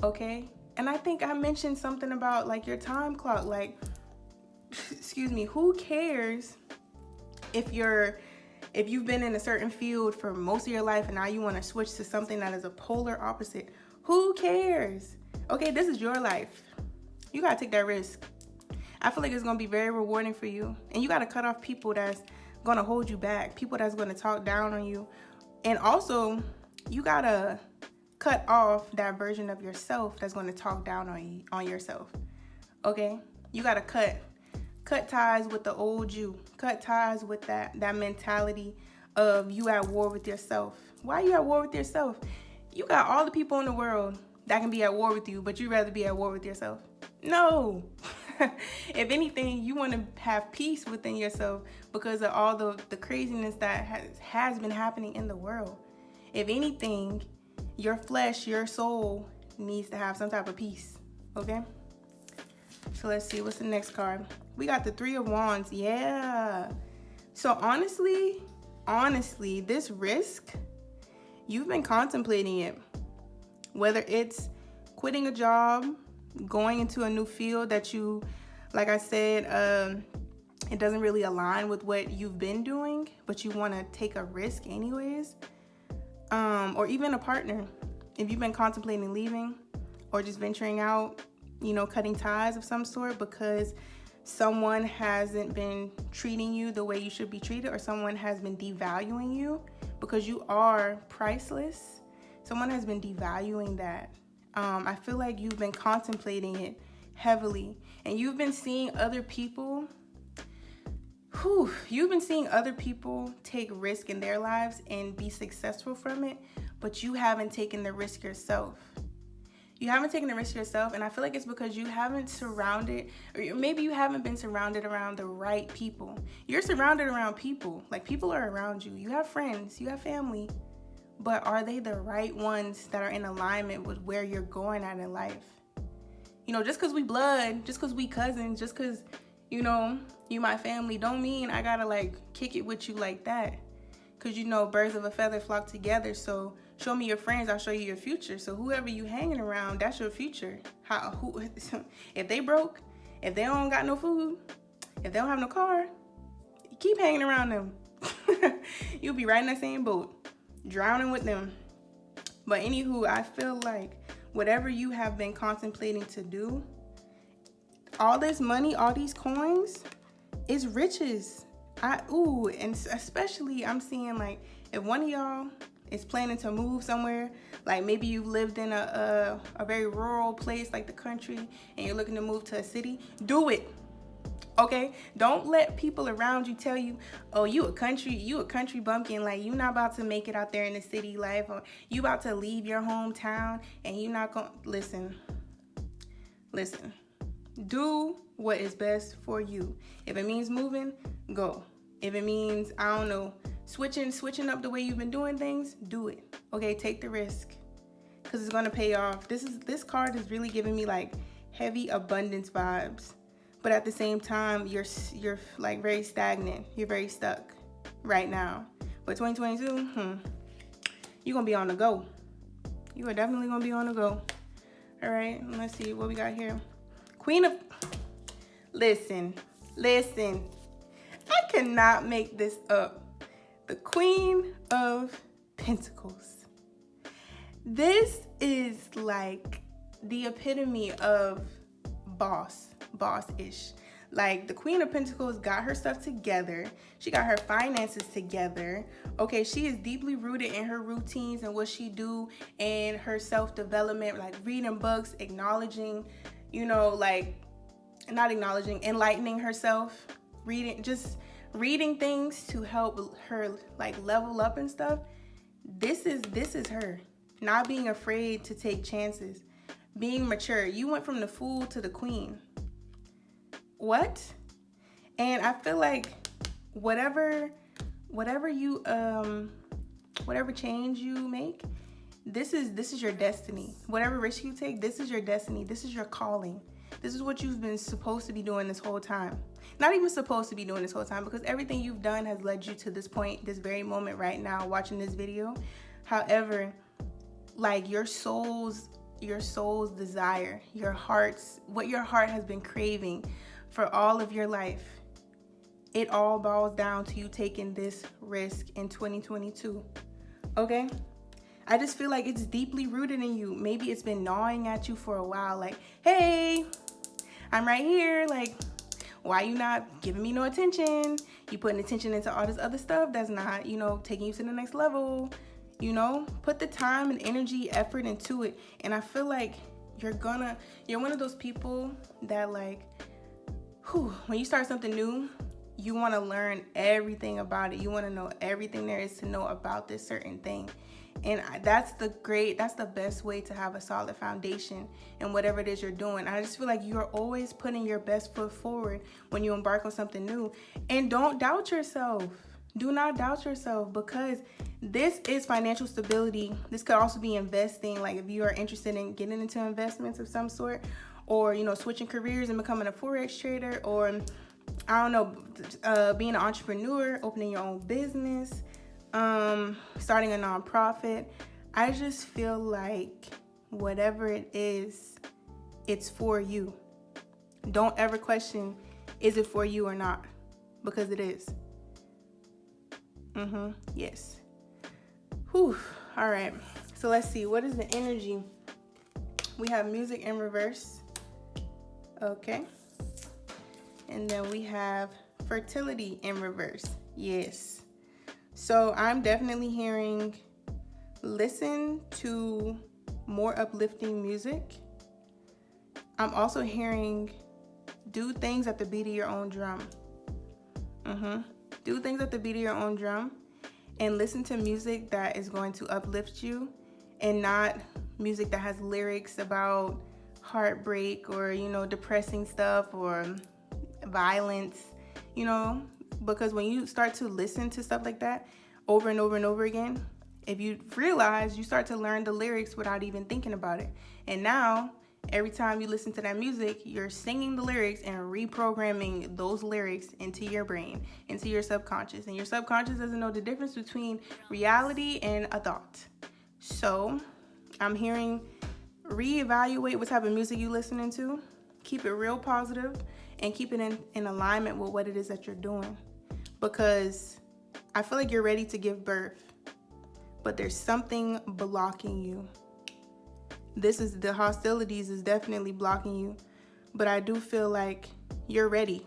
okay? And I think I mentioned something about like your time clock, like, excuse me, who cares if you've been in a certain field for most of your life and now you want to switch to something that is a polar opposite? Who cares? Okay, this is your life. You gotta take that risk. I feel like it's gonna be very rewarding for you, and you gotta cut off people that's gonna hold you back, people that's gonna talk down on you. And also, you gotta cut off that version of yourself that's gonna talk down on yourself. Okay, you gotta cut ties with the old you. Cut ties with that mentality of you at war with yourself. Why are you at war with yourself? You got all the people in the world that can be at war with you, but you'd rather be at war with yourself. No. If anything, you want to have peace within yourself because of all the craziness that has been happening in the world. If anything, your flesh, your soul needs to have some type of peace. Okay? So let's see, what's the next card? We got the 3 of Wands. Yeah. So honestly, this risk, you've been contemplating it. Whether it's quitting a job, going into a new field that you like I said, it doesn't really align with what you've been doing, but you want to take a risk anyways. Or even a partner. If you've been contemplating leaving or just venturing out, cutting ties of some sort because someone hasn't been treating you the way you should be treated, or someone has been devaluing you because you are priceless. Someone has been devaluing that. I feel like you've been contemplating it heavily, and you've been seeing other people take risk in their lives and be successful from it, but you haven't taken the risk yourself. You haven't taken the risk yourself, and I feel like it's because you haven't maybe you haven't been surrounded around the right people. You're surrounded around people. Like, people are around you. You have friends, you have family, but are they the right ones that are in alignment with where you're going at in life? Just because we blood, just because we cousins, just because, you my family, don't mean I gotta kick it with you like that. Because birds of a feather flock together. So show me your friends, I'll show you your future. So whoever you hanging around, that's your future. If they broke, if they don't got no food, if they don't have no car, keep hanging around them. You'll be right in that same boat, drowning with them. But anywho, I feel like whatever you have been contemplating to do, all this money, all these coins, is riches. And especially I'm seeing if one of y'all is planning to move somewhere, maybe you've lived in a very rural place like the country and you're looking to move to a city, do it. Okay? Don't let people around you tell you, oh, you a country bumpkin, you not about to make it out there in the city life, or you about to leave your hometown and you not gonna listen. Do what is best for you. If it means moving, go. If it means, I don't know, switching up the way you've been doing things, do it. Okay, take the risk, because it's gonna pay off. This card is really giving me heavy abundance vibes, but at the same time, you're very stagnant. You're very stuck right now. But 2022, you're gonna be on the go. You are definitely gonna be on the go. All right, let's see what we got here. Listen. I cannot make this up. The Queen of Pentacles. This is the epitome of boss-ish. The Queen of Pentacles got her stuff together. She got her finances together. Okay, she is deeply rooted in her routines and what she do and her self-development, reading books, acknowledging, enlightening herself, reading things to help her level up and stuff. This is her. Not being afraid to take chances. Being mature. You went from the fool to the queen. What? And I feel like whatever change you make, this is your destiny. Whatever risk you take, this is your destiny. This is your calling. This is what you've been supposed to be doing this whole time. Not even supposed to be doing this whole time, because everything you've done has led you to this point, this very moment right now, watching this video. However, your soul's desire, what your heart has been craving for all of your life, it all boils down to you taking this risk in 2022. Okay? I just feel like it's deeply rooted in you. Maybe it's been gnawing at you for a while. Hey, I'm right here. Why you not giving me no attention? You putting attention into all this other stuff that's not, taking you to the next level. Put the time and energy, effort into it. And I feel like you're one of those people that when you start something new, you want to learn everything about it. You want to know everything there is to know about this certain thing. And that's the best way to have a solid foundation in whatever it is you're doing. I just feel like you're always putting your best foot forward when you embark on something new. And don't doubt yourself. Do not doubt yourself, because this is financial stability. This could also be investing. If you are interested in getting into investments of some sort, or, switching careers and becoming a Forex trader, or, I don't know, being an entrepreneur, opening your own business, starting a nonprofit. I just feel like whatever it is, it's for you. Don't ever question, is it for you or not? Because it is. Yes. Whew. All right. So let's see. What is the energy? We have music in reverse. Okay. And then we have fertility in reverse. Yes. So I'm definitely hearing listen to more uplifting music. I'm also hearing do things at the beat of your own drum. Do things at the beat of your own drum, and listen to music that is going to uplift you, and not music that has lyrics about heartbreak or, depressing stuff or violence, because when you start to listen to stuff like that over and over and over again, if you realize, you start to learn the lyrics without even thinking about it. And now every time you listen to that music, you're singing the lyrics and reprogramming those lyrics into your brain, into your subconscious. And your subconscious doesn't know the difference between reality and a thought. So I'm hearing reevaluate what type of music you're listening to. Keep it real positive and keep it in alignment with what it is that you're doing. Because I feel like you're ready to give birth, but there's something blocking you. The hostilities is definitely blocking you, but I do feel like you're ready.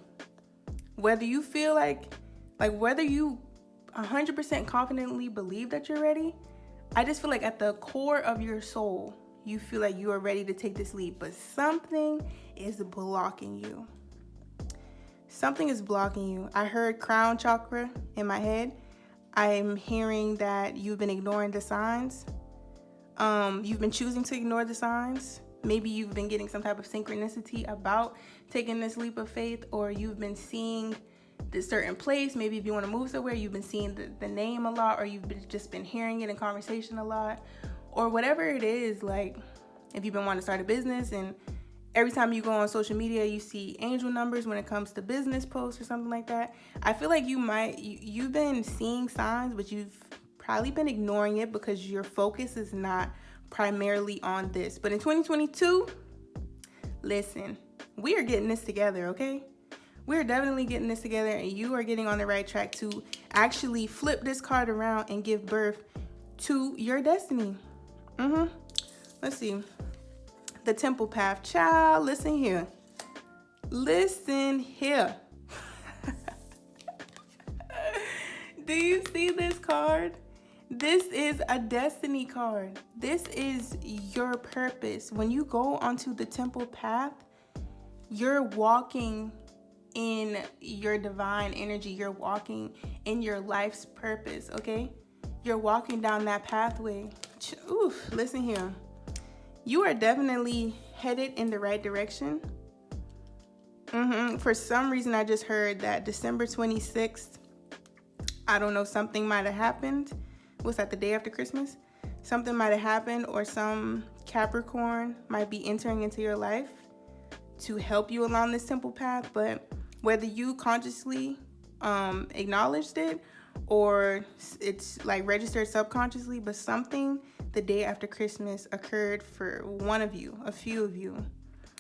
Whether you feel like whether you 100% confidently believe that you're ready, I just feel like at the core of your soul, you feel like you are ready to take this leap, but something is blocking you. Something is blocking you. I heard crown chakra in my head. I'm hearing that you've been ignoring the signs. You've been choosing to ignore the signs. Maybe you've been getting some type of synchronicity about taking this leap of faith, or you've been seeing this certain place. Maybe if you want to move somewhere, you've been seeing the name a lot, or just been hearing it in conversation a lot, or whatever it is. Like if you've been wanting to start a business, and every time you go on social media, you see angel numbers when it comes to business posts or something like that. I feel like you've been seeing signs, but you've probably been ignoring it because your focus is not primarily on this. But in 2022, listen, we are getting this together, okay? We're definitely getting this together, and you are getting on the right track to actually flip this card around and give birth to your destiny. Let's see. The temple path. Child, listen here. Listen here. Do you see this card? This is a destiny card. This is your purpose. When you go onto the temple path, you're walking in your divine energy. You're walking in your life's purpose, okay? You're walking down that pathway. Oof, listen here. You are definitely headed in the right direction. For some reason, I just heard that December 26th, I don't know, something might have happened. What's that, the day after Christmas? Something might have happened, or some Capricorn might be entering into your life to help you along this temple path. But whether you consciously acknowledged it, or it's like registered subconsciously, but something the day after Christmas occurred for one of you, a few of you.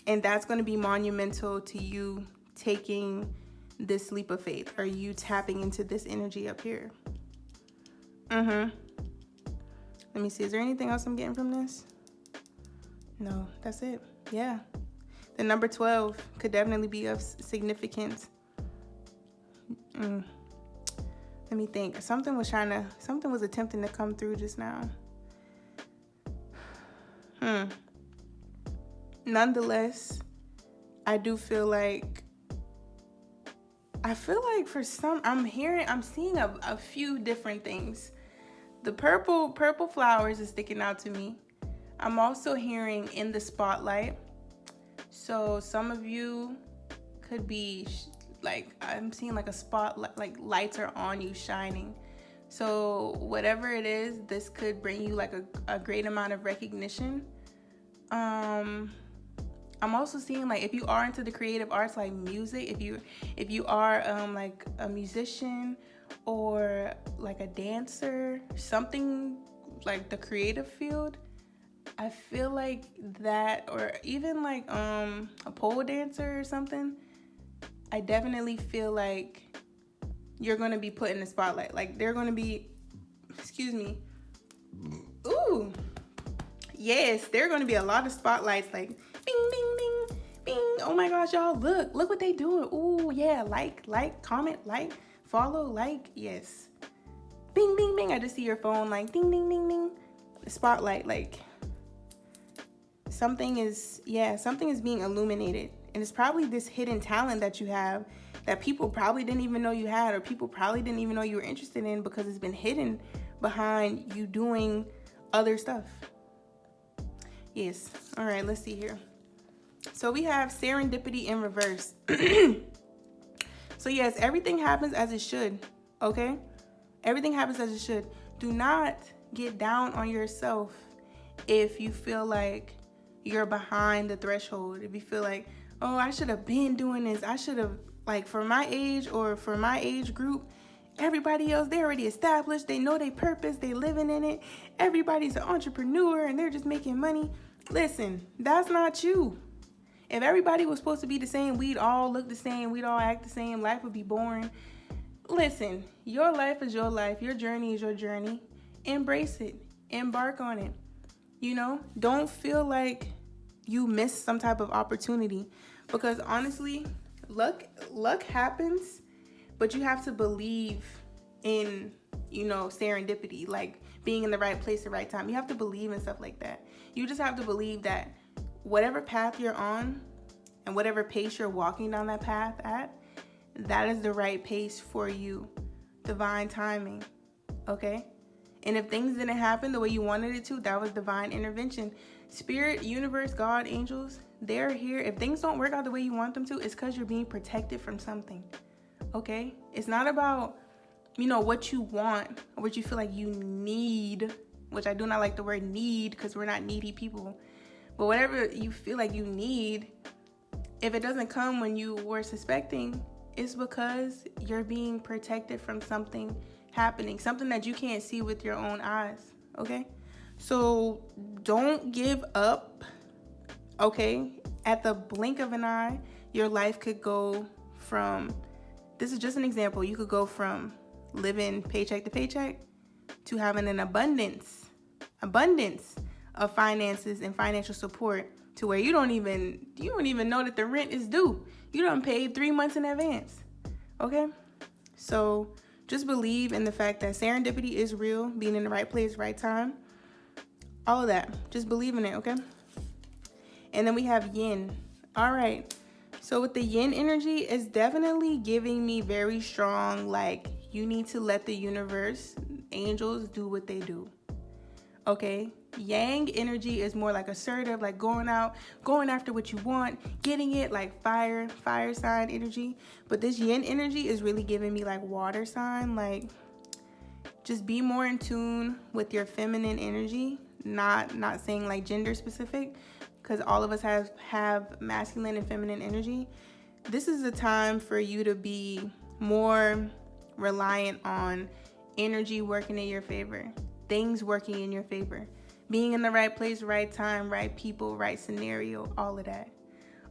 And that's going to be monumental to you taking this leap of faith, or you tapping into this energy up here. Let me see. Is there anything else I'm getting from this? No, that's it. Yeah. The number 12 could definitely be of significance. Let me think. Something was attempting to come through just now. Nonetheless, I do feel like I'm seeing a few different things. The purple flowers is sticking out to me. I'm also hearing in the spotlight. So some of you could be I'm seeing like a spotlight, like lights are on you shining. So whatever it is, this could bring you like a great amount of recognition. I'm also seeing like if you are into the creative arts, like music, if you are like a musician or like a dancer, something like the creative field, I feel like that, or even like a pole dancer or something, I definitely feel like you're going to be put in the spotlight. Like they're going to be, excuse me. Ooh. Yes, there are going to be a lot of spotlights, like bing, bing, bing, bing. Oh my gosh, y'all, look what they doing. Ooh, yeah, like, comment, like, follow, like, yes. Bing, bing, bing. I just see your phone like ding, ding, ding, ding. Spotlight, like something is being illuminated. And it's probably this hidden talent that you have that people probably didn't even know you had, or people probably didn't even know you were interested in, because it's been hidden behind you doing other stuff. Yes. All right, let's see here. So we have serendipity in reverse. So yes, everything happens as it should, okay? Everything happens as it should. Do not get down on yourself if you feel like you're behind the threshold. If you feel like, oh, I should have been doing this. I should have, like, for my age or for my age group, everybody else, they're already established. They know their purpose. They living in it. Everybody's an entrepreneur and they're just making money. Listen, that's not you. If everybody was supposed to be the same, we'd all look the same. We'd all act the same. Life would be boring. Listen, your life is your life. Your journey is your journey. Embrace it. Embark on it. You know, don't feel like you missed some type of opportunity, because honestly, luck happens, but you have to believe in, you know, serendipity, like being in the right place at the right time. You have to believe in stuff like that. You just have to believe that whatever path you're on and whatever pace you're walking down that path at, that is the right pace for you. Divine timing, okay? And if things didn't happen the way you wanted it to, that was divine intervention. Spirit, universe, God, angels, they're here. If things don't work out the way you want them to, it's because you're being protected from something, okay? It's not about, you know, what you want or what you feel like you need, which I do not like the word need, because we're not needy people. But whatever you feel like you need, if it doesn't come when you were suspecting, it's because you're being protected from something happening, something that you can't see with your own eyes, okay? So don't give up, okay? At the blink of an eye, your life could go from, this is just an example, you could go from living paycheck to paycheck to having an abundance of finances and financial support, to where you don't even know that the rent is due. You done paid 3 months in advance, okay? So just believe in the fact that serendipity is real, being in the right place, right time, all of that. Just believe in it, okay? And then we have yin. All right. So with the yin energy, it's definitely giving me very strong, like, you need to let the universe, angels, do what they do, okay? Yang energy is more like assertive, like going out, going after what you want, getting it, like fire sign energy. But this yin energy is really giving me like water sign, like just be more in tune with your feminine energy, not saying like gender specific, because all of us have masculine and feminine energy. This is a time for you to be more reliant on energy working in your favor, things working in your favor. Being in the right place, right time, right people, right scenario, all of that,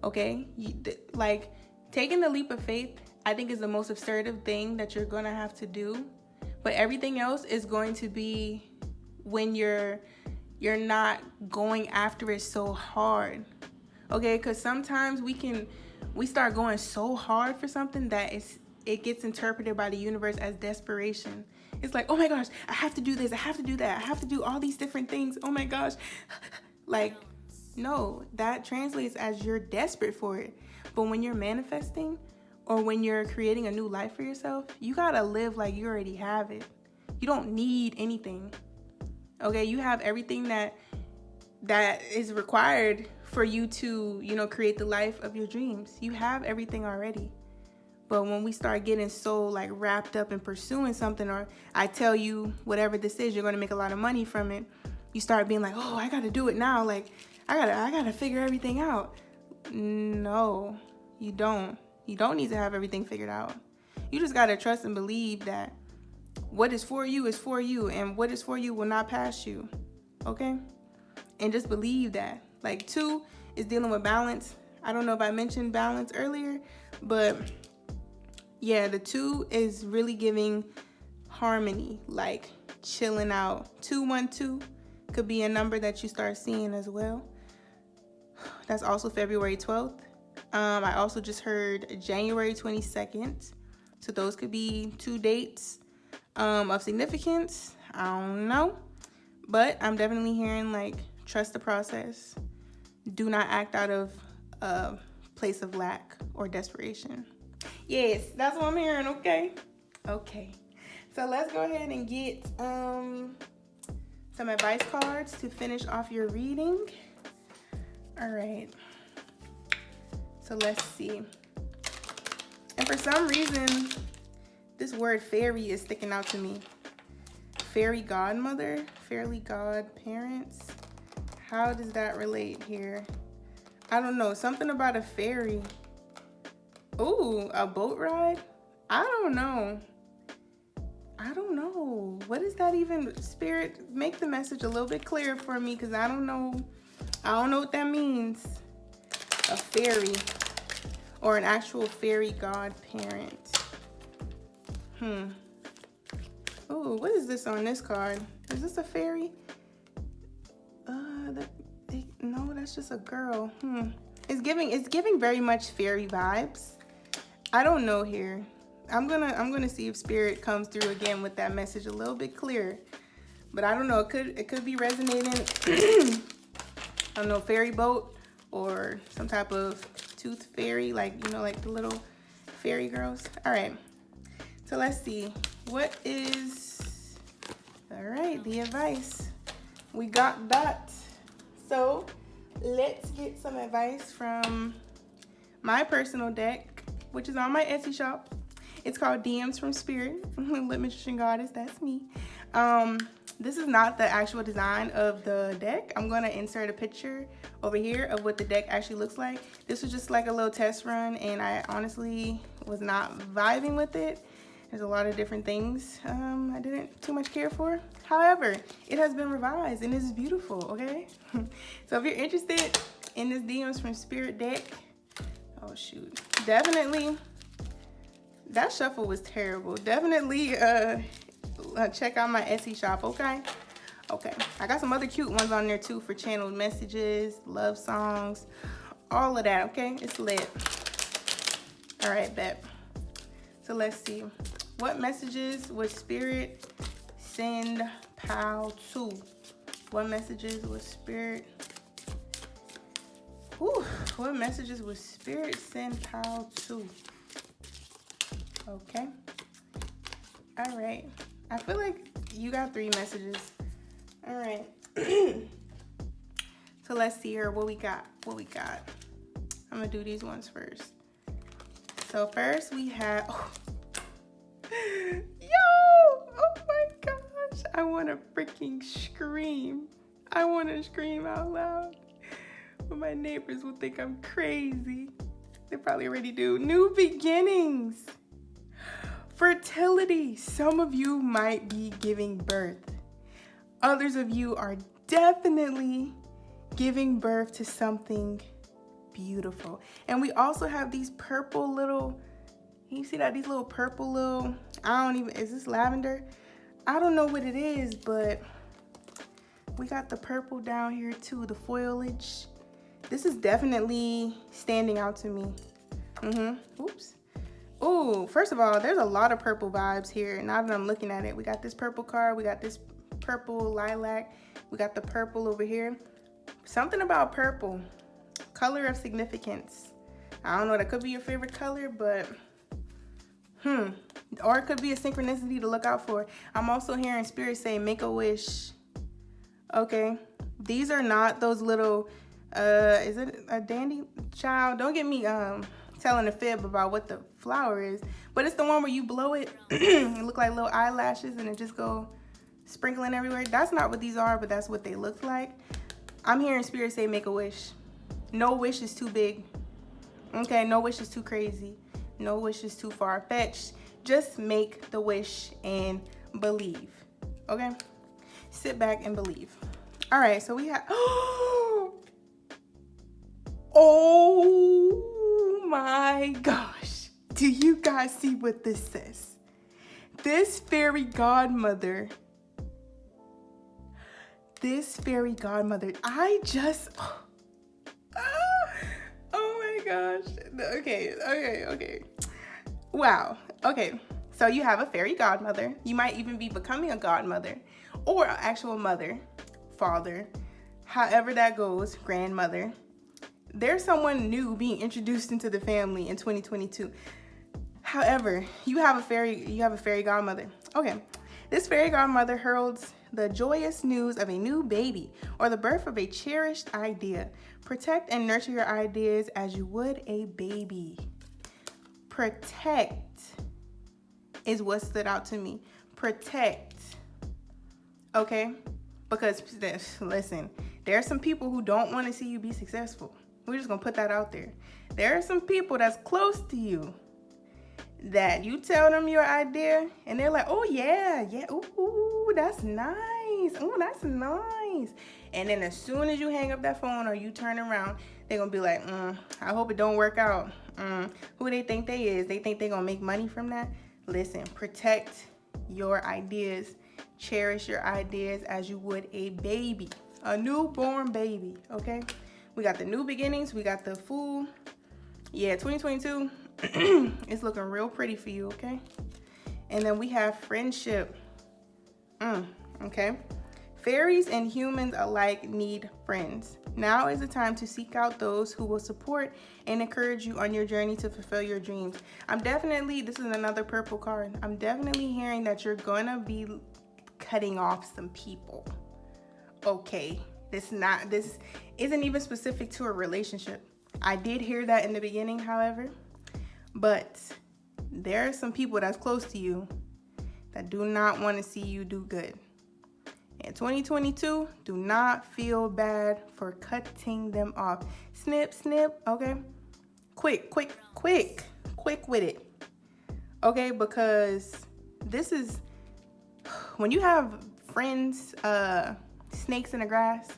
okay? Like, taking the leap of faith, I think, is the most assertive thing that you're going to have to do. But everything else is going to be when you're not going after it so hard, okay? Because sometimes we start going so hard for something that it gets interpreted by the universe as desperation. It's like, oh my gosh, I have to do this, I have to do that, I have to do all these different things. Oh my gosh. Like, no, that translates as you're desperate for it. But when you're manifesting or when you're creating a new life for yourself, you gotta live like you already have it. You don't need anything, okay? You have everything that is required for you to, you know, create the life of your dreams. You have everything already. But when we start getting so like wrapped up in pursuing something, or I tell you whatever this is, you're going to make a lot of money from it, you start being like, oh, I got to do it now. Like, I gotta figure everything out. No, you don't. You don't need to have everything figured out. You just got to trust and believe that what is for you, and what is for you will not pass you. Okay? and just believe that. Like 2 is dealing with balance. I don't know if I mentioned balance earlier, but yeah, the 2 is really giving harmony, like chilling out. 212 could be a number that you start seeing as well. That's also February 12th. I also just heard January 22nd. So those could be 2 dates of significance. I don't know. But I'm definitely hearing like trust the process. Do not act out of a place of lack or desperation. Yes, that's what I'm hearing, okay? Okay. So let's go ahead and get some advice cards to finish off your reading. All right. So let's see. And for some reason, this word fairy is sticking out to me. Fairy godmother, fairy godparents. How does that relate here? I don't know. Something about a fairy. Ooh, a boat ride? I don't know. What is that even? Spirit, make the message a little bit clearer for me, because I don't know what that means. A fairy or an actual fairy godparent. Ooh, what is this on this card? Is this a fairy? No, that's just a girl. It's giving very much fairy vibes. I don't know here. I'm gonna see if Spirit comes through again with that message a little bit clearer. But I don't know. It could be resonating. I don't know, fairy boat or some type of tooth fairy, like, you know, like the little fairy girls. All right. So let's see. What is, all right, the advice. We got that. So let's get some advice from my personal deck, which is on my Etsy shop. It's called DMs from Spirit. LitMagicianGoddess, that's me. This is not the actual design of the deck. I'm gonna insert a picture over here of what the deck actually looks like. This was just like a little test run, and I honestly was not vibing with it. There's a lot of different things I didn't too much care for. However, it has been revised and it's beautiful, okay? So if you're interested in this DMs from Spirit deck, oh shoot, definitely, that shuffle was terrible. Definitely check out my Etsy shop, okay? Okay, I got some other cute ones on there too for channeled messages, love songs, all of that, okay? It's lit. All right, bet. So let's see. What messages would Spirit send POW to? What messages would Spirit... Ooh, what messages would Spirit send POW to? Okay. All right. I feel like you got 3 messages. All right. So let's see here what we got. I'm gonna do these ones first. So first we have, oh my gosh. I wanna freaking scream. I wanna scream out loud. But my neighbors will think I'm crazy. They probably already do. New beginnings. Fertility. Some of you might be giving birth. Others of you are definitely giving birth to something beautiful. And we also have these purple little, you see that? These little purple little, is this lavender? I don't know what it is, but we got the purple down here too, the foliage. This is definitely standing out to me. Oops. Ooh, first of all, there's a lot of purple vibes here. Now that I'm looking at it, we got this purple card, we got this purple lilac, we got the purple over here. Something about purple, color of significance. I don't know, that could be your favorite color, but or it could be a synchronicity to look out for. I'm also hearing Spirit say make a wish. Okay, these are not those little is it a dandy child? Don't get me telling a fib about what the flower is, but it's the one where you blow it, it look like little eyelashes and it just go sprinkling everywhere. That's not what these are, but that's what they look like. I'm hearing Spirit say make a wish. No wish is too big. Okay, no wish is too crazy. No wish is too far-fetched. Just make the wish and believe. Okay? Sit back and believe. All right, so we have, oh my gosh. Do you guys see what this says? This fairy godmother, oh my gosh. Okay. Wow. Okay. So you have a fairy godmother. You might even be becoming a godmother or an actual mother, father, however that goes, grandmother. There's someone new being introduced into the family in 2022. However, you have a fairy godmother. Okay. This fairy godmother heralds the joyous news of a new baby or the birth of a cherished idea. Protect and nurture your ideas as you would a baby. Protect is what stood out to me. Protect. Okay? Because, listen, there are some people who don't want to see you be successful. We're just going to put that out there. There are some people that's close to you that you tell them your idea and they're like, oh yeah, ooh, that's nice. Oh, that's nice. And then as soon as you hang up that phone or you turn around, they're going to be like, I hope it don't work out. Who they think they is? They think they're going to make money from that? Listen, protect your ideas. Cherish your ideas as you would a baby, a newborn baby, okay? We got the new beginnings. We got the fool. Yeah, 2022, it's looking real pretty for you, okay? And then we have friendship. Okay? Fairies and humans alike need friends. Now is the time to seek out those who will support and encourage you on your journey to fulfill your dreams. this is another purple card. I'm definitely hearing that you're gonna be cutting off some people. Okay, this isn't even specific to a relationship. I did hear that in the beginning, however, but there are some people that's close to you that do not want to see you do good. In 2022, do not feel bad for cutting them off. Snip, snip, okay? Quick with it. Okay, because this is, when you have friends, snakes in the grass,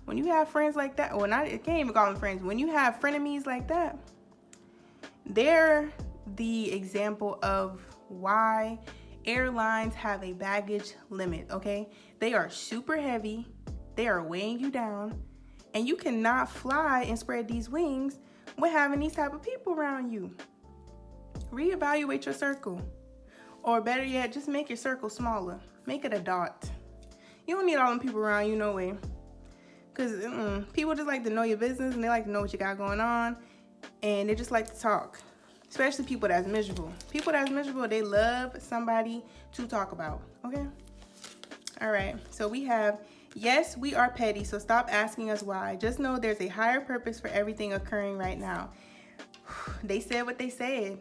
when you have friends like that, I can't even call them friends. When you have frenemies like that, they're the example of why airlines have a baggage limit, okay? They are super heavy. They are weighing you down. And you cannot fly and spread these wings with having these type of people around you. Reevaluate your circle. Or better yet, just make your circle smaller. Make it a dot. You don't need all them people around you, no way. Because people just like to know your business and they like to know what you got going on. And they just like to talk. Especially people that's miserable. People that's miserable, they love somebody to talk about. Okay? All right. So we have, yes, we are petty, so stop asking us why. Just know there's a higher purpose for everything occurring right now. They said what they said.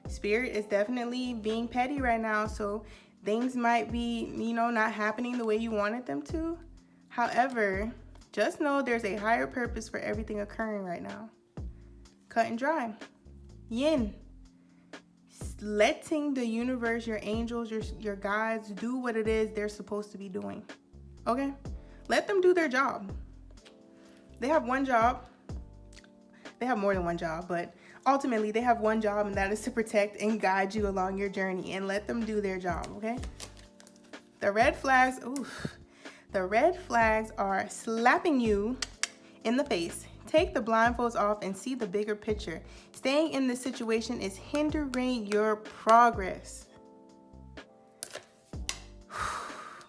Spirit is definitely being petty right now, so things might be, not happening the way you wanted them to. However, just know there's a higher purpose for everything occurring right now. Cut and dry. Yin. Letting the universe, your angels, your guides do what it is they're supposed to be doing. Okay? Let them do their job. They have one job. They have more than one job, but ultimately they have one job, and that is to protect and guide you along your journey, and let them do their job, okay? The red flags are slapping you in the face. Take the blindfolds off and see the bigger picture. Staying in this situation is hindering your progress.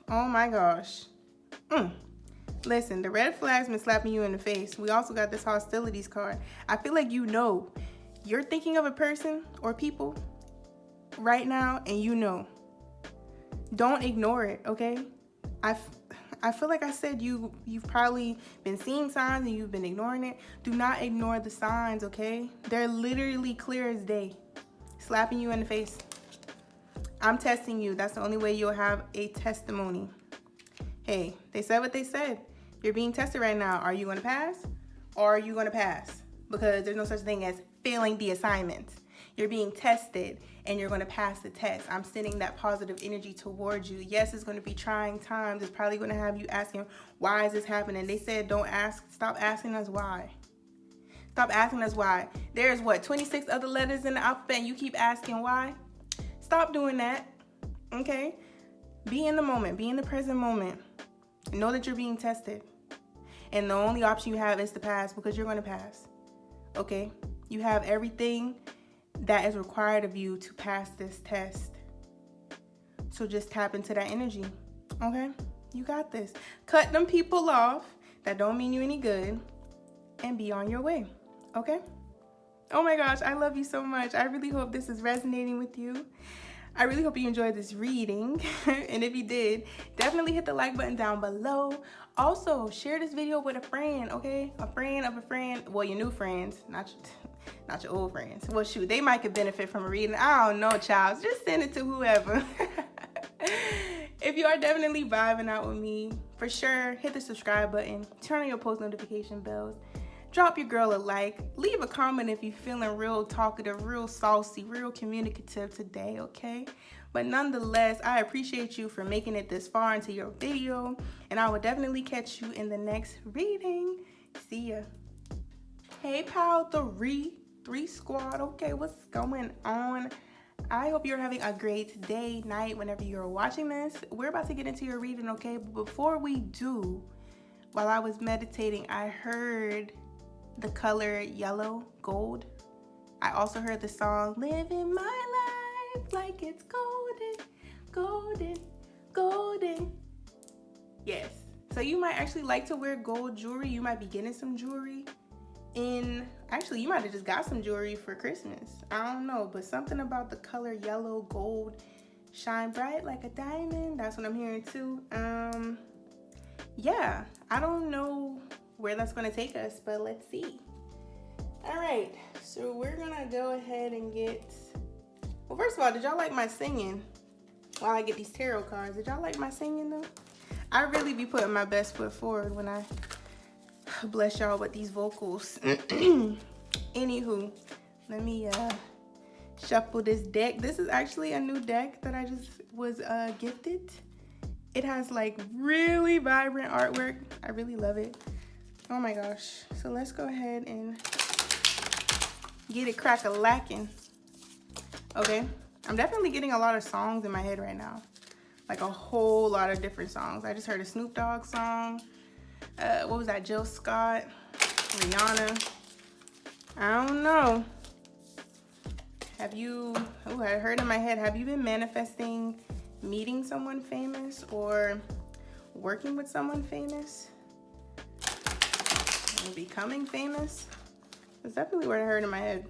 Oh my gosh. Listen, the red flags been slapping you in the face. We also got this hostilities card. I feel like you're thinking of a person or people right now, and don't ignore it, okay? I feel like I said you've probably been seeing signs and you've been ignoring it. Do not ignore the signs, okay? They're literally clear as day. Slapping you in the face. I'm testing you. That's the only way you'll have a testimony. Hey, they said what they said. You're being tested right now. Are you going to pass? Or are you going to pass? Because there's no such thing as failing the assignment. You're being tested and you're going to pass the test. I'm sending that positive energy towards you. Yes, it's going to be trying times. It's probably going to have you asking, why is this happening? They said don't ask, stop asking us why. Stop asking us why. There's 26 other letters in the alphabet and you keep asking why? Stop doing that, okay? Be in the moment, be in the present moment. Know that you're being tested. And the only option you have is to pass, because you're going to pass, okay? You have everything that is required of you to pass this test. So just tap into that energy, okay? You got this. Cut them people off that don't mean you any good and be on your way, okay? Oh my gosh, I love you so much. I really hope this is resonating with you. I really hope you enjoyed this reading. And if you did, definitely hit the like button down below. Also, share this video with a friend, okay? A friend of a friend. Well, your new friends, not your old friends. Well, shoot, they might could benefit from a reading. I don't know, child. Just send it to whoever. If you are definitely vibing out with me, for sure, hit the subscribe button. Turn on your post notification bells. Drop your girl a like. Leave a comment if you're feeling real talkative, real saucy, real communicative today, okay? But nonetheless, I appreciate you for making it this far into your video, and I will definitely catch you in the next reading. See ya. Hey, pal, three squad. Okay, what's going on? I hope you're having a great day, night, whenever you're watching this. We're about to get into your reading, okay? But before we do, while I was meditating, I heard the color yellow, gold. I also heard the song, living my life like it's golden, golden, golden. Yes. So you might actually like to wear gold jewelry. You might be getting some jewelry actually, you might have just got some jewelry for Christmas. I don't know, but something about the color yellow, gold, shine bright like a diamond. That's what I'm hearing too. Yeah, I don't know where that's going to take us, but let's see. All right, so we're gonna go ahead and well, first of all, did y'all like my singing while I get these tarot cards? Did y'all like my singing though? I really be putting my best foot forward when I bless y'all with these vocals. Anywho, let me shuffle this deck. This is actually a new deck that I just was gifted. It has like really vibrant artwork. I really love it. Oh my gosh. So let's go ahead and get it crack-a-lacking. Okay. I'm definitely getting a lot of songs in my head right now. Like a whole lot of different songs. I just heard a Snoop Dogg song. What was that? Jill Scott, Rihanna. I don't know. I heard in my head, have you been manifesting meeting someone famous or working with someone famous? Or becoming famous? That's definitely what I heard in my head.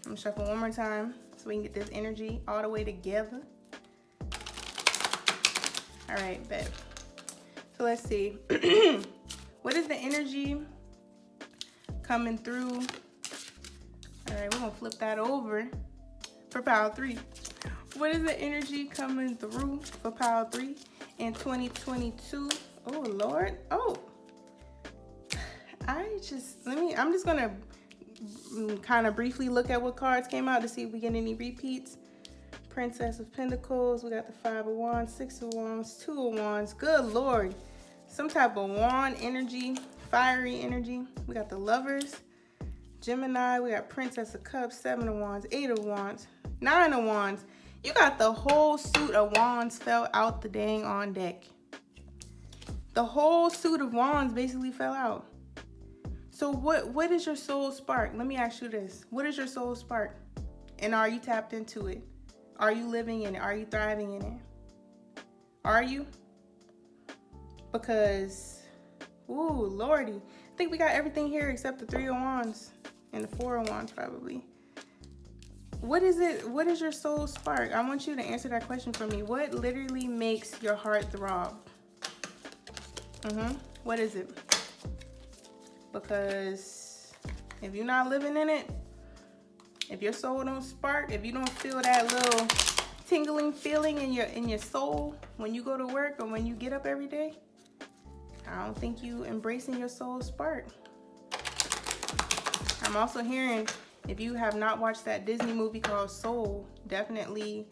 I'm gonna shuffle one more time so we can get this energy all the way together. All right, bet. So let's see. What is the energy coming through? All right, we're gonna flip that over for pile 3. What is the energy coming through for pile 3 in 2022? Oh Lord. Oh, I'm just gonna kind of briefly look at what cards came out to see if we get any repeats. Princess of Pentacles, we got the 5 of Wands, 6 of Wands, 2 of Wands. Good Lord. Some type of wand energy, fiery energy. We got the Lovers, Gemini, we got Princess of Cups, 7 of Wands, 8 of Wands, 9 of Wands. You got the whole suit of Wands fell out the dang on deck. The whole suit of Wands basically fell out. So what is your soul spark? Let me ask you this. What is your soul spark? And are you tapped into it? Are you living in it? Are you thriving in it? Are you? Because, ooh, Lordy. I think we got everything here except the 3 of Wands and the 4 of Wands probably. What is it? What is your soul spark? I want you to answer that question for me. What literally makes your heart throb? What is it? Because if you're not living in it, if your soul don't spark, if you don't feel that little tingling feeling in your soul when you go to work or when you get up every day, I don't think you embracing your soul spark. I'm also hearing If you have not watched that Disney movie called Soul, definitely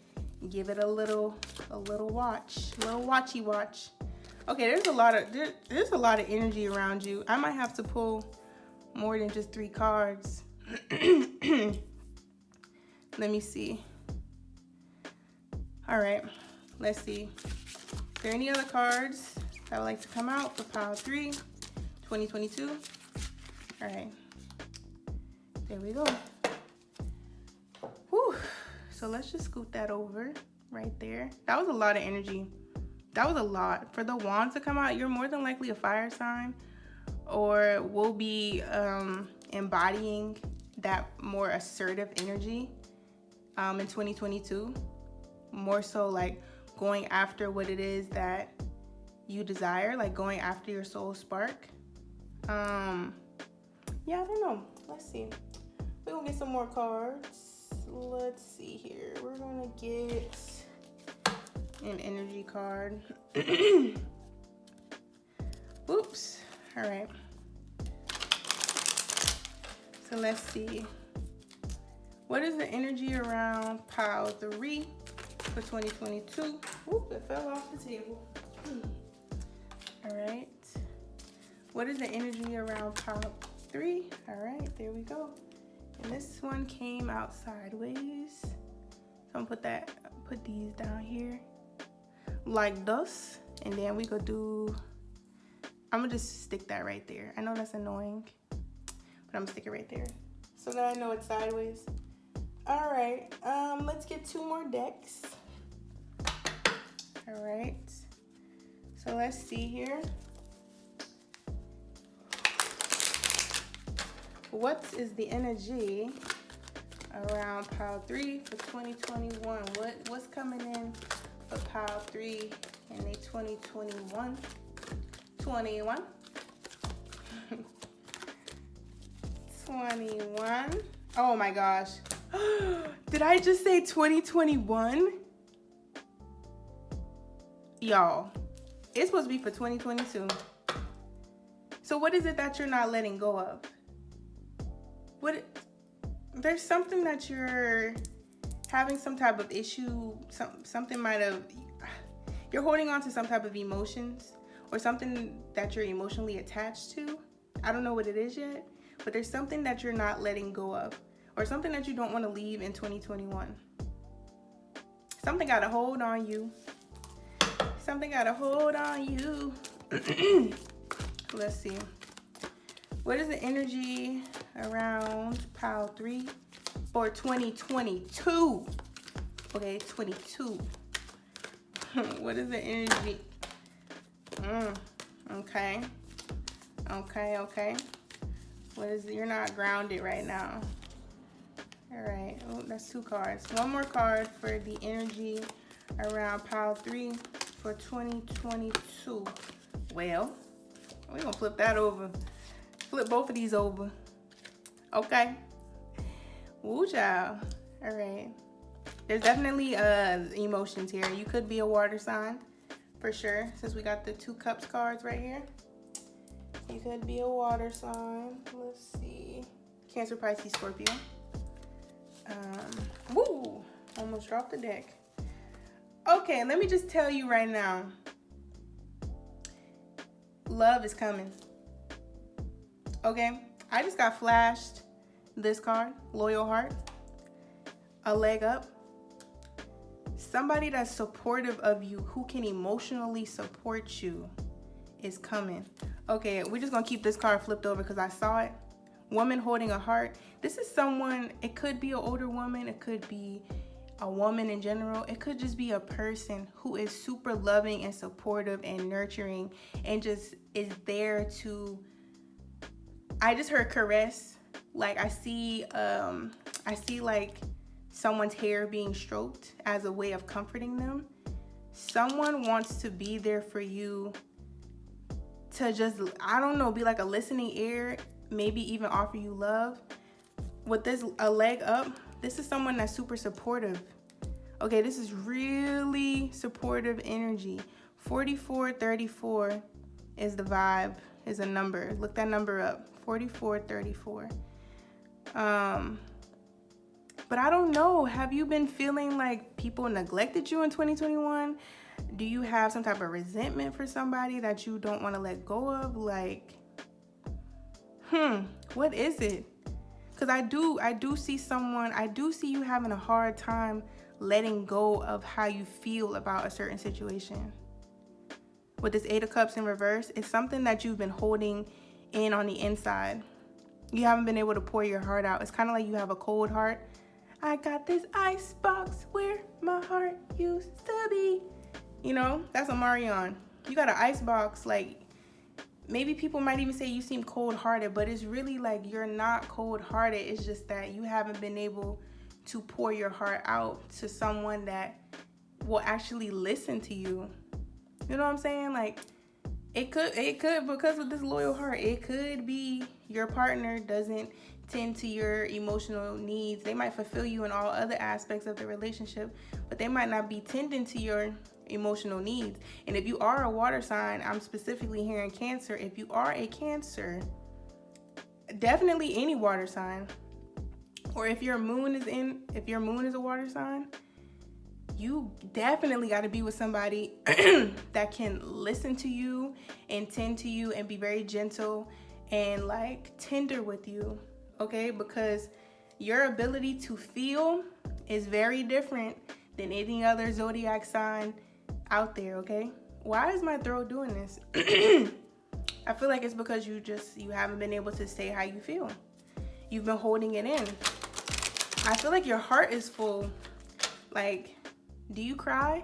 give it a little watch, a little watchy watch. Okay, there's a lot of energy around you. I might have to pull more than just 3 cards. Let me see. All right, let's see. Is there any other cards that would like to come out for pile 3, 2022? All right, there we go. Whew. So let's just scoot that over right there. That was a lot of energy. That was a lot. For the wands to come out, you're more than likely a fire sign, or will be embodying that more assertive energy in 2022. More so like going after what it is that you desire, like going after your soul spark. Yeah, I don't know. Let's see. We're gonna get some more cards. Let's see here. We're gonna get an energy card. Oops. All right. So let's see. What is the energy around pile 3 for 2022? Oop, it fell off the table. All right. What is the energy around pile 3? All right, there we go. And this one came out sideways. So I'm gonna put these down here like this, and then we go do, I'm gonna just stick that right there. I know that's annoying, but I'm gonna stick it right there so that I know it's sideways. All right, let's get 2 more decks. All right, so let's see here. What is the energy around pile 3 for 2021? What's coming in for pile 3 in the 2021? 21. 21. Oh my gosh. Did I just say 2021? Y'all, it's supposed to be for 2022. So what is it that you're not letting go of? There's something that you're having some type of issue, you're holding on to some type of emotions or something that you're emotionally attached to. I don't know what it is yet, but there's something that you're not letting go of, or something that you don't want to leave in 2021. Something got a hold on you. Something got a hold on you. Let's see. What is the energy around pile 3 for 2022? Okay, 22. What is the energy? Okay. What is it? You're not grounded right now. All right. Oh, that's 2 cards. 1 more card for the energy around pile 3 for 2022. Well, we're gonna flip that over. Flip both of these over. Okay. Woo, child. All right. There's definitely emotions here. You could be a water sign for sure, since we got the 2 cups cards right here. You could be a water sign. Let's see. Cancer, Pisces, Scorpio. Woo! Almost dropped the deck. Okay, let me just tell you right now. Love is coming. Okay? I just got flashed this card, Loyal Heart. A leg up. Somebody that's supportive of you, who can emotionally support you, is coming. Okay, we're just gonna keep this card flipped over because I saw it. Woman holding a heart. This is someone, it could be an older woman, it could be a woman in general, it could just be a person who is super loving and supportive and nurturing and just is there to, I just heard caress. Like I see like someone's hair being stroked as a way of comforting them. Someone wants to be there for you, to just, I don't know, be like a listening ear, maybe even offer you love. With this, a leg up, this is someone that's super supportive. Okay, this is really supportive energy. 4434 is the vibe, is a number. Look that number up, 4434. But I don't know, have you been feeling like people neglected you in 2021? Do you have some type of resentment for somebody that you don't want to let go of? Like, what is it? Because I do see you having a hard time letting go of how you feel about a certain situation. With this 8 of Cups in reverse, it's something that you've been holding in on the inside. You haven't been able to pour your heart out. It's kind of like you have a cold heart. I got this ice box where my heart used to be. You know, that's a Marion. You got an ice box. Like, maybe people might even say you seem cold-hearted, but it's really like you're not cold-hearted. It's just that you haven't been able to pour your heart out to someone that will actually listen to you. You know what I'm saying? Like, it could, because of this loyal heart, it could be your partner doesn't tend to your emotional needs. They might fulfill you in all other aspects of the relationship, but they might not be tending to your emotional needs. And if you are a water sign, I'm specifically hearing Cancer. If you are a Cancer, definitely any water sign, or if your moon is a water sign, you definitely got to be with somebody that can listen to you and tend to you and be very gentle and like tender with you, okay? Because your ability to feel is very different than any other zodiac sign out there, okay? Why is my throat doing this? I feel like it's because you haven't been able to say how you feel. You've been holding it in. I feel like your heart is full. Like, do you cry?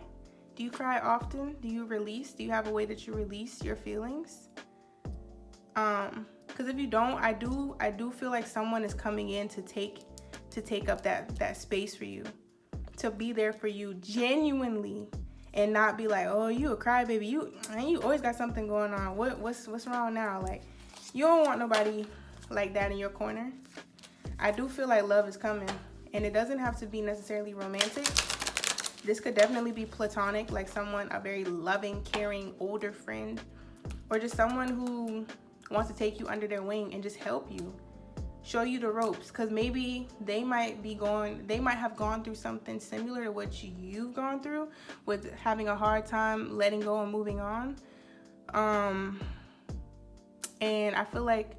Do you cry often? Do you release? Do you have a way that you release your feelings? Because if you don't, I do feel like someone is coming in to take up that space for you, to be there for you genuinely, and not be like, oh, you a crybaby. You always got something going on. What's wrong now? Like, you don't want nobody like that in your corner. I do feel like love is coming, and it doesn't have to be necessarily romantic. This could definitely be platonic, like a very loving, caring, older friend, or just someone who wants to take you under their wing and just help you, show you the ropes. Because maybe they might have gone through something similar to what you've gone through, with having a hard time letting go and moving on. And I feel like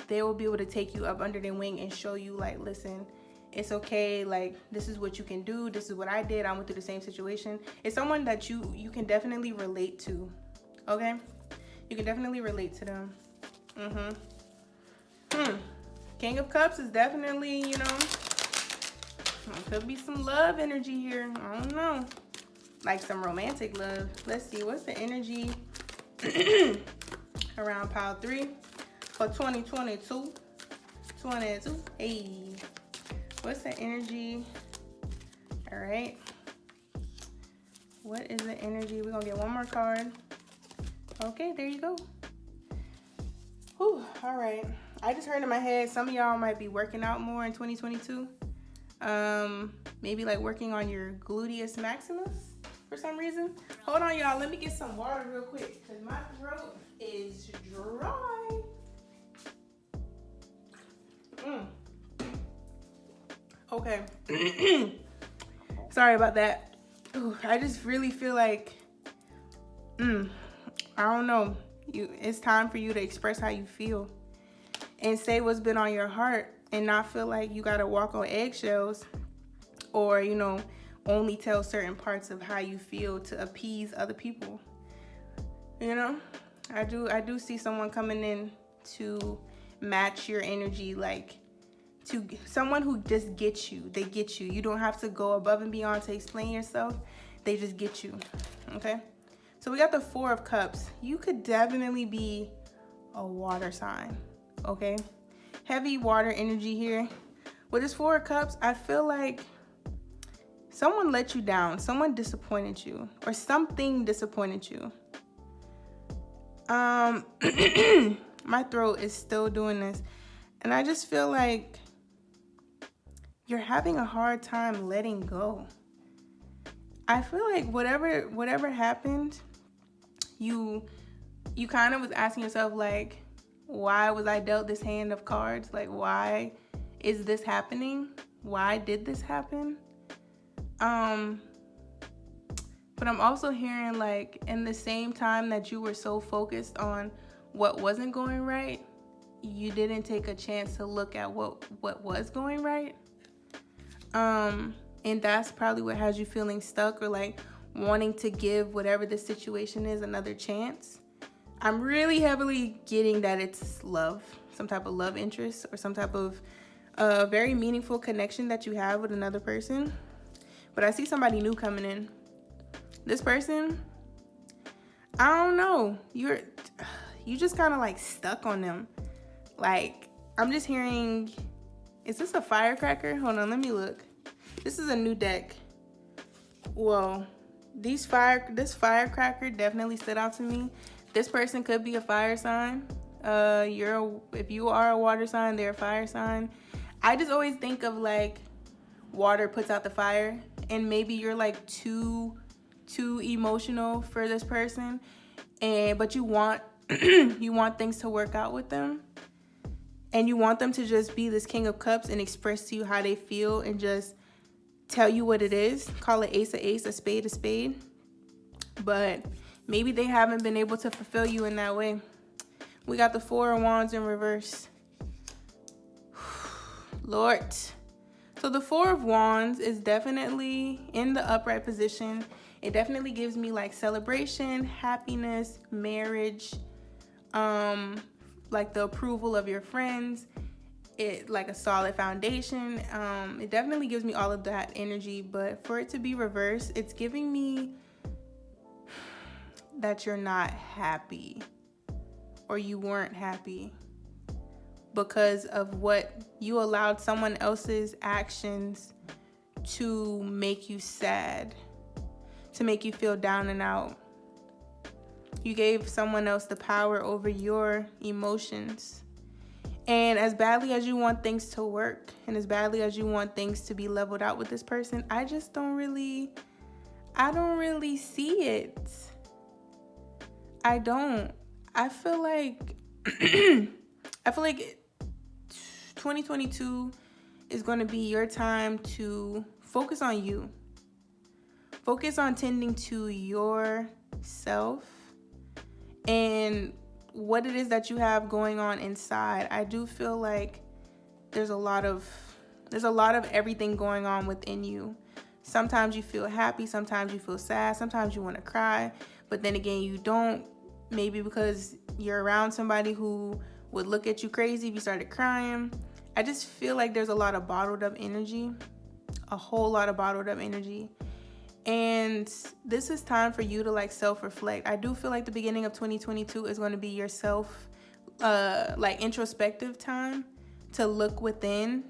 they will be able to take you up under their wing and show you, like, listen, it's okay, like, this is what you can do, this is what I did, I went through the same situation. It's someone that you can definitely relate to, okay? You can definitely relate to them. King of Cups is definitely, could be some love energy here. I don't know. Like some romantic love. Let's see, what's the energy around pile 3 for 2022? Hey. What's the energy? All right. What is the energy? We're gonna get one more card. Okay, there you go. Whew, all right. I just heard in my head, some of y'all might be working out more in 2022. Maybe like working on your gluteus maximus for some reason. Hold on, y'all. Let me get some water real quick because my throat is dry. Okay. Sorry about that. Ooh, I just really feel like, I don't know. It's time for you to express how you feel and say what's been on your heart, and not feel like you gotta walk on eggshells or, only tell certain parts of how you feel to appease other people. I do see someone coming in to match your energy, like to someone who just gets you. They get you. You don't have to go above and beyond to explain yourself. They just get you, okay? So we got the 4 of Cups. You could definitely be a water sign, okay? Heavy water energy here. With this 4 of Cups, I feel like someone let you down. Someone disappointed you, or something disappointed you. My throat is still doing this. And I just feel like you're having a hard time letting go. I feel like whatever happened, you kind of was asking yourself, like, why was I dealt this hand of cards? Like, why is this happening? why did this happen? But I'm also hearing like in the same time that you were so focused on what wasn't going right, you didn't take a chance to look at what was going right. And that's probably what has you feeling stuck or like wanting to give whatever the situation is another chance. I'm really heavily getting that it's love, some type of love interest or some type of very meaningful connection that you have with another person. But I see somebody new coming in. This person, I don't know. You just kind of like stuck on them. Like, I'm just hearing, is this a firecracker? Hold on, let me look. This is a new deck. Whoa. This firecracker definitely stood out to me. This person could be a fire sign. If you are a water sign, they're a fire sign. I just always think of like water puts out the fire, and maybe you're like too emotional for this person, but you want you want things to work out with them, and you want them to just be this King of Cups and express to you how they feel and just tell you what it is. Call it ace a ace, a spade. But maybe they haven't been able to fulfill you in that way. We got the Four of Wands in reverse. Lord. So the Four of Wands is definitely in the upright position. It definitely gives me like celebration, happiness, marriage, like the approval of your friends. It like a solid foundation. It definitely gives me all of that energy, but for it to be reversed, it's giving me that you're not happy or you weren't happy because of what you allowed someone else's actions to make you sad, to make you feel down and out. You gave someone else the power over your emotions. And as badly as you want things to work and as badly as you want things to be leveled out with this person, I don't really see it. I don't. I feel like 2022 is going to be your time to focus on you. Focus on tending to yourself and what it is that you have going on inside. I do feel like there's a lot of everything going on within you. Sometimes you feel happy, sometimes you feel sad, sometimes you want to cry, but then again you don't, maybe because you're around somebody who would look at you crazy if you started crying. I just feel like there's a lot of bottled up energy, a whole lot of bottled up energy. And this is time for you to like self-reflect. I do feel like the beginning of 2022 is going to be your like introspective time to look within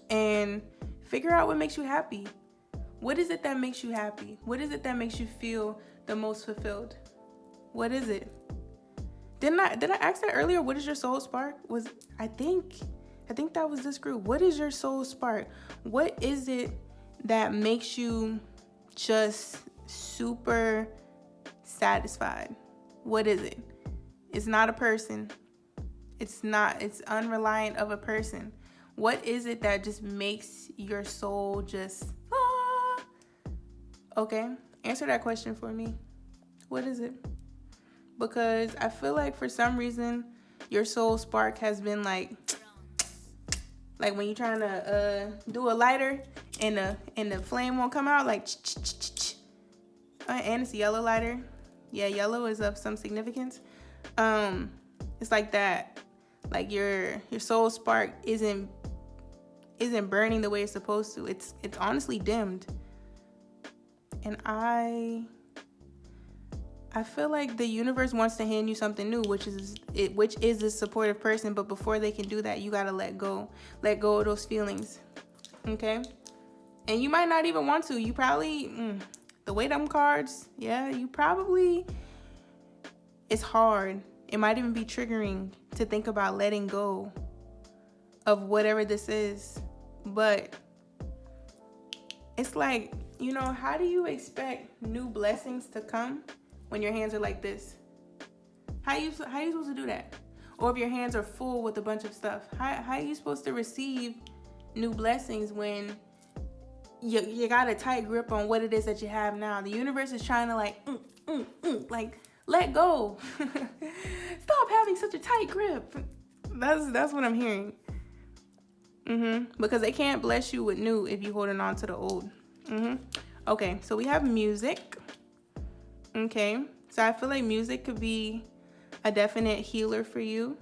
and figure out what makes you happy. What is it that makes you happy? What is it that makes you feel the most fulfilled? What is it? Did I ask that earlier? What is your soul spark? I think that was this group. What is your soul spark? What is it that makes you just super satisfied? What is it? It's not a person. It's unreliant of a person. What is it that just makes your soul just Okay, answer that question for me. What is it? Because I feel like for some reason your soul spark has been like when you're trying to do a lighter and the flame won't come out, like and it's a yellow lighter. Yeah, yellow is of some significance. It's like that. Like your soul spark isn't burning the way it's supposed to. It's honestly dimmed. And I feel like the universe wants to hand you something new, which is a supportive person. But before they can do that, you gotta let go of those feelings, okay? And you might not even want to. You probably, the way them cards, yeah, it's hard. It might even be triggering to think about letting go of whatever this is. But it's like, how do you expect new blessings to come when your hands are like this? How you supposed to do that? Or if your hands are full with a bunch of stuff, how are you supposed to receive new blessings when you got a tight grip on what it is that you have now. The universe is trying to like let go. Stop having such a tight grip. That's what I'm hearing. Because they can't bless you with new if you're holding on to the old. Okay, so we have music. Okay, so I feel like music could be a definite healer for you.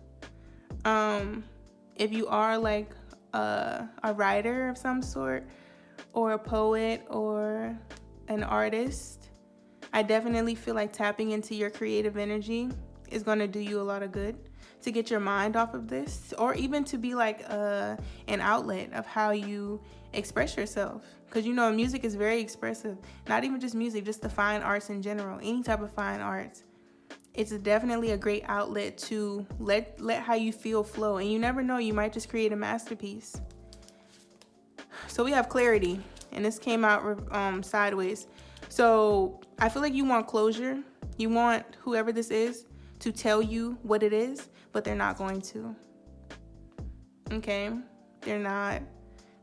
If you are like a writer of some sort, or a poet, or an artist, I definitely feel like tapping into your creative energy is going to do you a lot of good, to get your mind off of this, or even to be like an outlet of how you express yourself. Because you know, music is very expressive. Not even just music, just the fine arts in general, any type of fine arts. It's definitely a great outlet to let how you feel flow. And you never know, you might just create a masterpiece. So we have clarity, and this came out sideways. So I feel like you want closure. You want whoever this is to tell you what it is, but they're not going to. Okay? They're not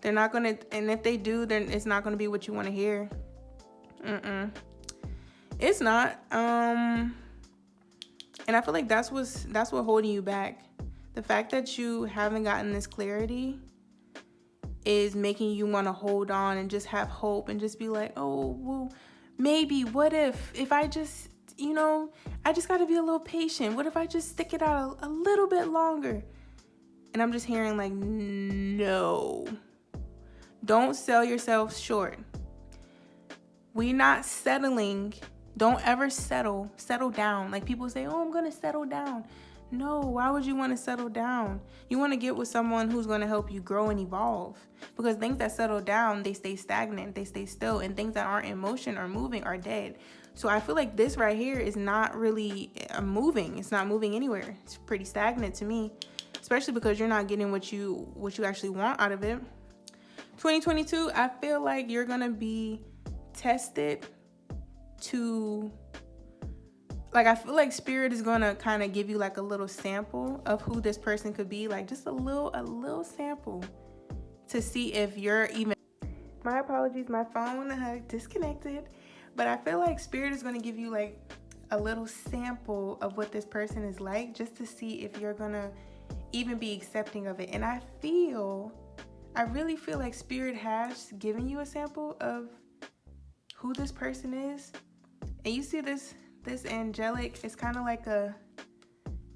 going to, and if they do, then it's not going to be what you want to hear. It's not. And I feel like that's what's holding you back. The fact that you haven't gotten this clarity is making you want to hold on and just have hope and just be like, oh, well, maybe, what if I just, I just got to be a little patient. What if I just stick it out a little bit longer? And I'm just hearing like, no, don't sell yourself short. We're not settling. Don't ever settle down. Like people say, oh, I'm going to settle down. No, why would you want to settle down? You want to get with someone who's going to help you grow and evolve. Because things that settle down, they stay stagnant, they stay still. And things that aren't in motion or moving are dead. So I feel like this right here is not really moving. It's not moving anywhere. It's pretty stagnant to me. Especially because you're not getting what you actually want out of it. 2022, I feel like you're going to be tested to... Like, I feel like Spirit is going to kind of give you like a little sample of who this person could be. Like just a little sample to see if you're even... My apologies, my phone disconnected. But I feel like Spirit is going to give you like a little sample of what this person is like, just to see if you're going to even be accepting of it. And I really feel like Spirit has given you a sample of who this person is. And you see this angelic, it's kind of like a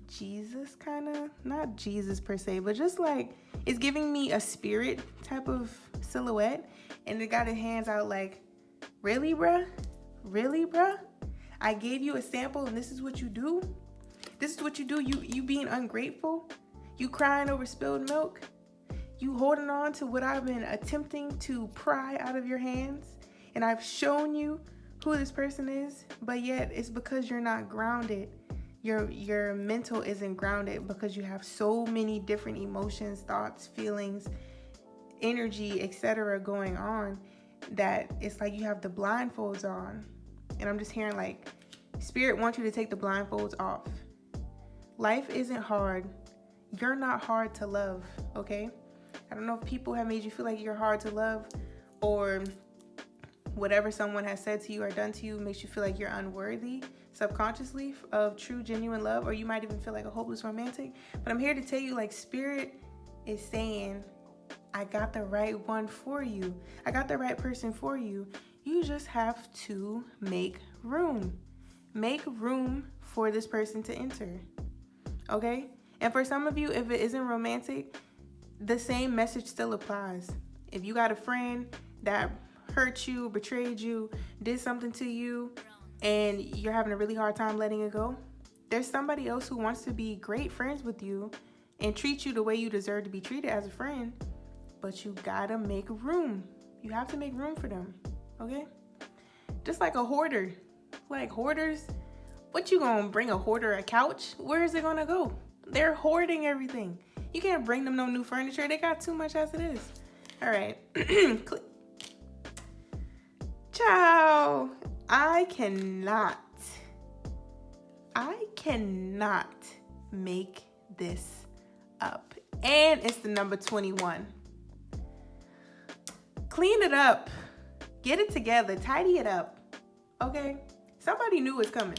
Jesus not Jesus per se, but just like, it's giving me a spirit type of silhouette. And it got his hands out like, really, bruh? I gave you a sample and this is what you do? This is what you do? You being ungrateful? You crying over spilled milk? You holding on to what I've been attempting to pry out of your hands? And I've shown you who this person is, but yet it's because you're not grounded. Your mental isn't grounded because you have so many different emotions, thoughts, feelings, energy, etc. going on, that it's like you have the blindfolds on. And I'm just hearing like Spirit wants you to take the blindfolds off. Life isn't hard. You're not hard to love, okay? I don't know if people have made you feel like you're hard to love, or whatever someone has said to you or done to you makes you feel like you're unworthy subconsciously of true, genuine love, or you might even feel like a hopeless romantic. But I'm here to tell you, like, Spirit is saying, I got the right one for you. I got the right person for you. You just have to make room. Make room for this person to enter. Okay? And for some of you, if it isn't romantic, the same message still applies. If you got a friend that hurt you, betrayed you, did something to you, and you're having a really hard time letting it go, there's somebody else who wants to be great friends with you and treat you the way you deserve to be treated as a friend, but you gotta make room. You have to make room for them, okay? Just like a hoarder. Like hoarders, what you gonna bring a hoarder a couch? Where is it gonna go? They're hoarding everything. You can't bring them no new furniture. They got too much as it is. All right. Ciao. I cannot make this up. And it's the number 21. clean it up. Get it together. Tidy it up. Okay? Somebody new is coming.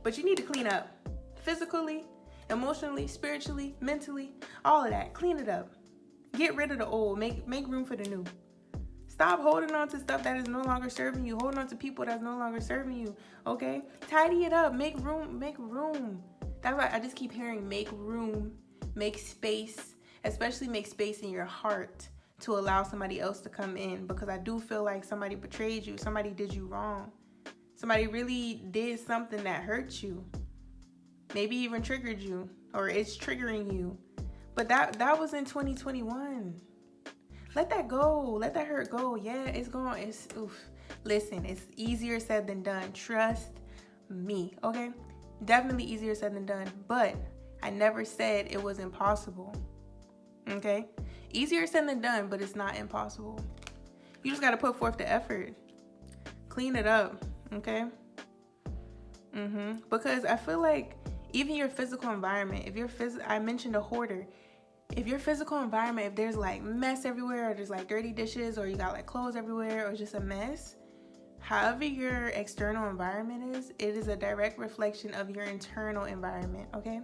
But you need to clean up. Physically, emotionally, spiritually, mentally, all of that. Clean it up. Get rid of the old. Make room for the new. Stop holding on to stuff that is no longer serving you. Holding on to people that's no longer serving you. Okay? Tidy it up. Make room. Make room. That's why I just keep hearing make room. Make space. Especially make space in your heart to allow somebody else to come in. Because I do feel like somebody betrayed you. Somebody did you wrong. Somebody really did something that hurt you. Maybe even triggered you. Or it's triggering you. But that was in 2021. Let that go. Let that hurt go. Yeah, it's gone. It's oof. Listen, it's easier said than done. Trust me. Okay? Definitely easier said than done. But I never said it was impossible. Okay? Easier said than done, but it's not impossible. You just got to put forth the effort. Clean it up. Okay? Because I feel like even your physical environment, if you're I mentioned a hoarder. If your physical environment, if there's like mess everywhere, or there's like dirty dishes, or you got like clothes everywhere, or just a mess, however your external environment is, it is a direct reflection of your internal environment, okay?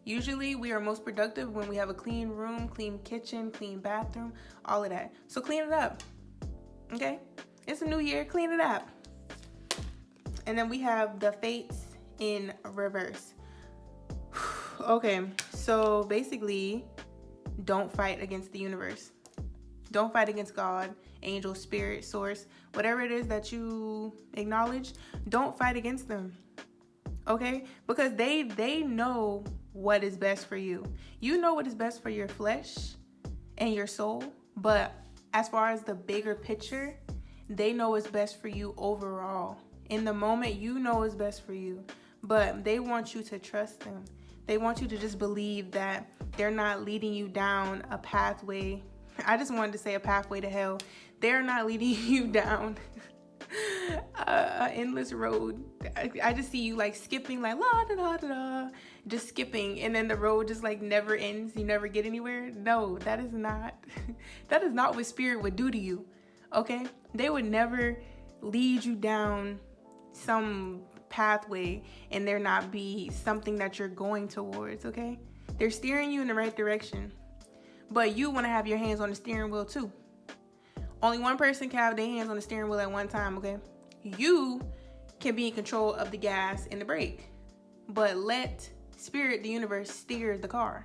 Usually we are most productive when we have a clean room, clean kitchen, clean bathroom, all of that. So clean it up, okay? It's a new year, clean it up. And then we have the fates in reverse. Okay, so basically, don't fight against the universe. Don't fight against God, angel, spirit, source, whatever it is that you acknowledge. Don't fight against them, okay? Because they know what is best for you. You know what is best for your flesh and your soul, but as far as the bigger picture, they know what's best for you overall. In the moment, you know what's best for you, but they want you to trust them. They want you to just believe that they're not leading you down a pathway. I just wanted to say a pathway to hell. They're not leading you down an endless road. I just see you like skipping, like la da da da da, just skipping, and then the road just like never ends. You never get anywhere. No, that is not what spirit would do to you. Okay, they would never lead you down some pathway and there not be something that you're going towards. Okay, they're steering you in the right direction, but you want to have your hands on the steering wheel too. Only one person can have their hands on the steering wheel at one time. Okay, you can be in control of the gas and the brake, but let spirit, the universe, steer the car.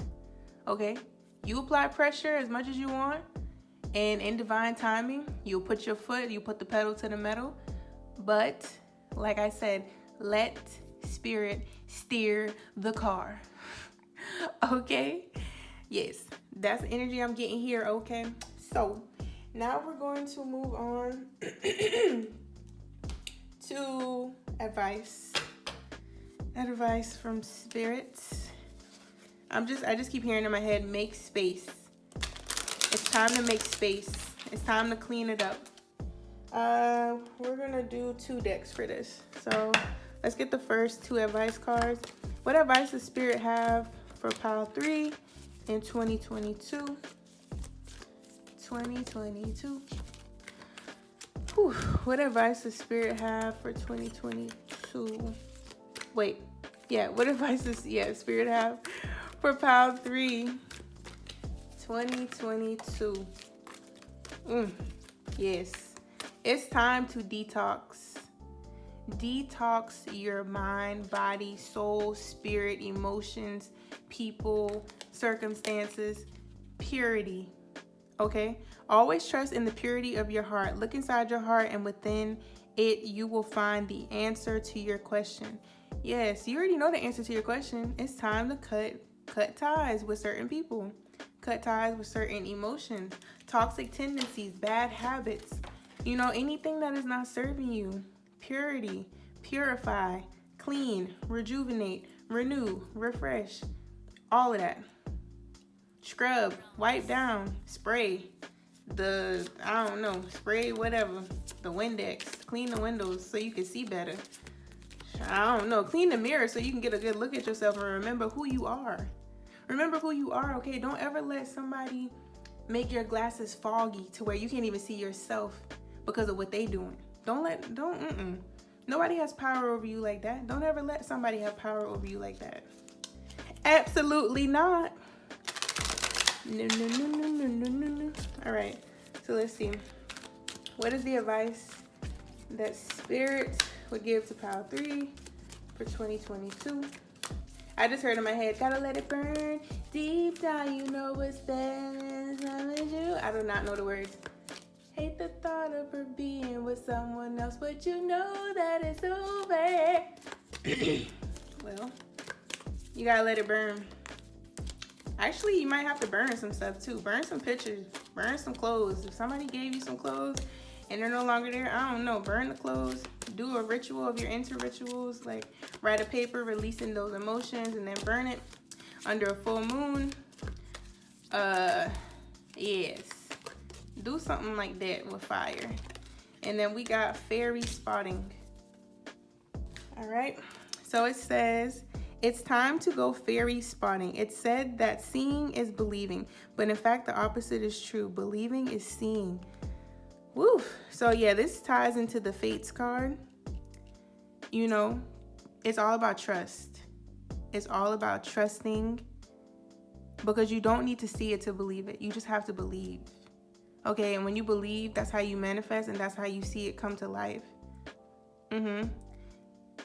Okay, you apply pressure as much as you want, and in divine timing you'll put your foot, you put the pedal to the metal, but like I said, let spirit steer the car. Okay? Yes, that's the energy I'm getting here, okay? So, now we're going to move on to advice. Advice from spirits. I just keep hearing in my head, make space. It's time to make space. It's time to clean it up. We're gonna do 2 decks for this. So let's get the first 2 advice cards. What advice does Spirit have for pile 3 in 2022? 2022. Whew. What advice does Spirit have for 2022? Wait. Yeah, what advice does Spirit have for pile 3 2022? Yes. It's time to detox. Detox your mind, body, soul, spirit, emotions, people, circumstances, purity. Okay? Always trust in the purity of your heart. Look inside your heart, and within it, you will find the answer to your question. Yes, you already know the answer to your question. It's time to cut ties with certain people. Cut ties with certain emotions, toxic tendencies, bad habits. You know, anything that is not serving you. Purity, purify, clean, rejuvenate, renew, refresh. All of that. Scrub, wipe down, spray. Spray whatever. The Windex. Clean the windows so you can see better. I don't know. Clean the mirror so you can get a good look at yourself and remember who you are. Remember who you are, okay? Don't ever let somebody make your glasses foggy to where you can't even see yourself because of what they doing. Nobody has power over you like that. Don't ever let somebody have power over you like that. Absolutely not. No. All right, so let's see. What is the advice that Spirit would give to pile 3 for 2022? I just heard in my head, gotta let it burn deep down, you know what's best. I do not know the words. Hate the thought of her being with someone else, but you know that it's over. Well, you gotta let it burn. Actually, you might have to burn some stuff too. Burn some pictures, burn some clothes. If somebody gave you some clothes and they're no longer there, I don't know, burn the clothes. Do a ritual if you're into rituals, like write a paper releasing those emotions and then burn it under a full moon. Yes. Do something like that with fire. And then we got fairy spotting. All right. So it says, it's time to go fairy spotting. It said that seeing is believing, but in fact, the opposite is true. Believing is seeing. Woo. So yeah, this ties into the Fates card. You know, it's all about trust. It's all about trusting, because you don't need to see it to believe it. You just have to believe. Okay, and when you believe, that's how you manifest, and that's how you see it come to life.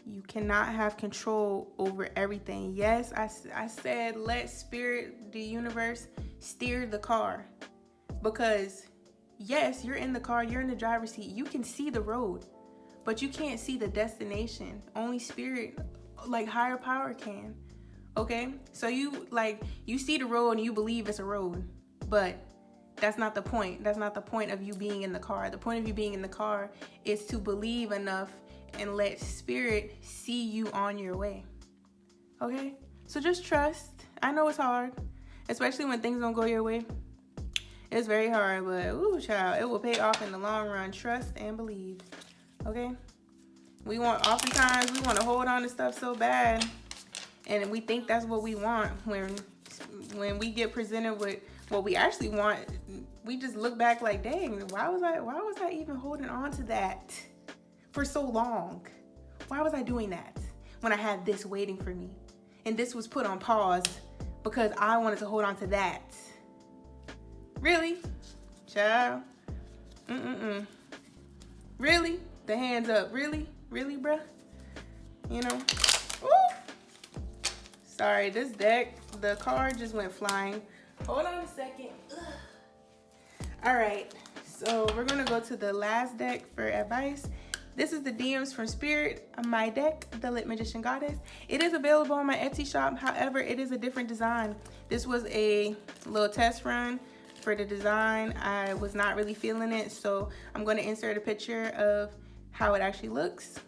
You cannot have control over everything. Yes, I said let Spirit, the universe, steer the car. Because, yes, you're in the car, you're in the driver's seat. You can see the road, but you can't see the destination. Only Spirit, like higher power, can. Okay? So you see the road and you believe it's a road, but that's not the point. That's not the point of you being in the car. The point of you being in the car is to believe enough and let Spirit see you on your way. Okay? So just trust. I know it's hard, especially when things don't go your way. It's very hard, but ooh, child, it will pay off in the long run. Trust and believe. Okay? Oftentimes we want to hold on to stuff so bad, and we think that's what we want. When we get presented with what we actually want, we just look back like, dang, why was I even holding on to that for so long? Why was I doing that when I had this waiting for me? And this was put on pause because I wanted to hold on to that. Really? Child? Really? The hands up. Really? Really, bruh? You know? Woo! Sorry, this deck, the card just went flying. Hold on a second. Ugh. All right, so we're gonna go to the last deck for advice. This is the DMs from Spirit, my deck, the Lit Magician Goddess. It is available on my Etsy shop. However, it is a different design. This was a little test run for the design. I was not really feeling it, so I'm gonna insert a picture of how it actually looks.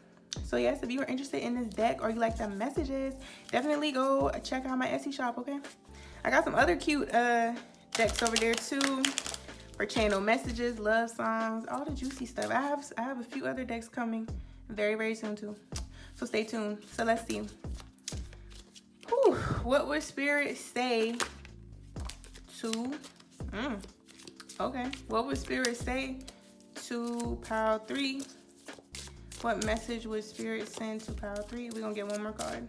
So yes, if you are interested in this deck or you like the messages, definitely go check out my Etsy shop, okay? I got some other cute decks over there too for channel messages, love songs, all the juicy stuff. I have a few other decks coming very, very soon too. So stay tuned. So let's see. Whew, what would Spirit say to, okay. What would Spirit say to pile 3? What message would Spirit send to pile 3? We're gonna get one more card.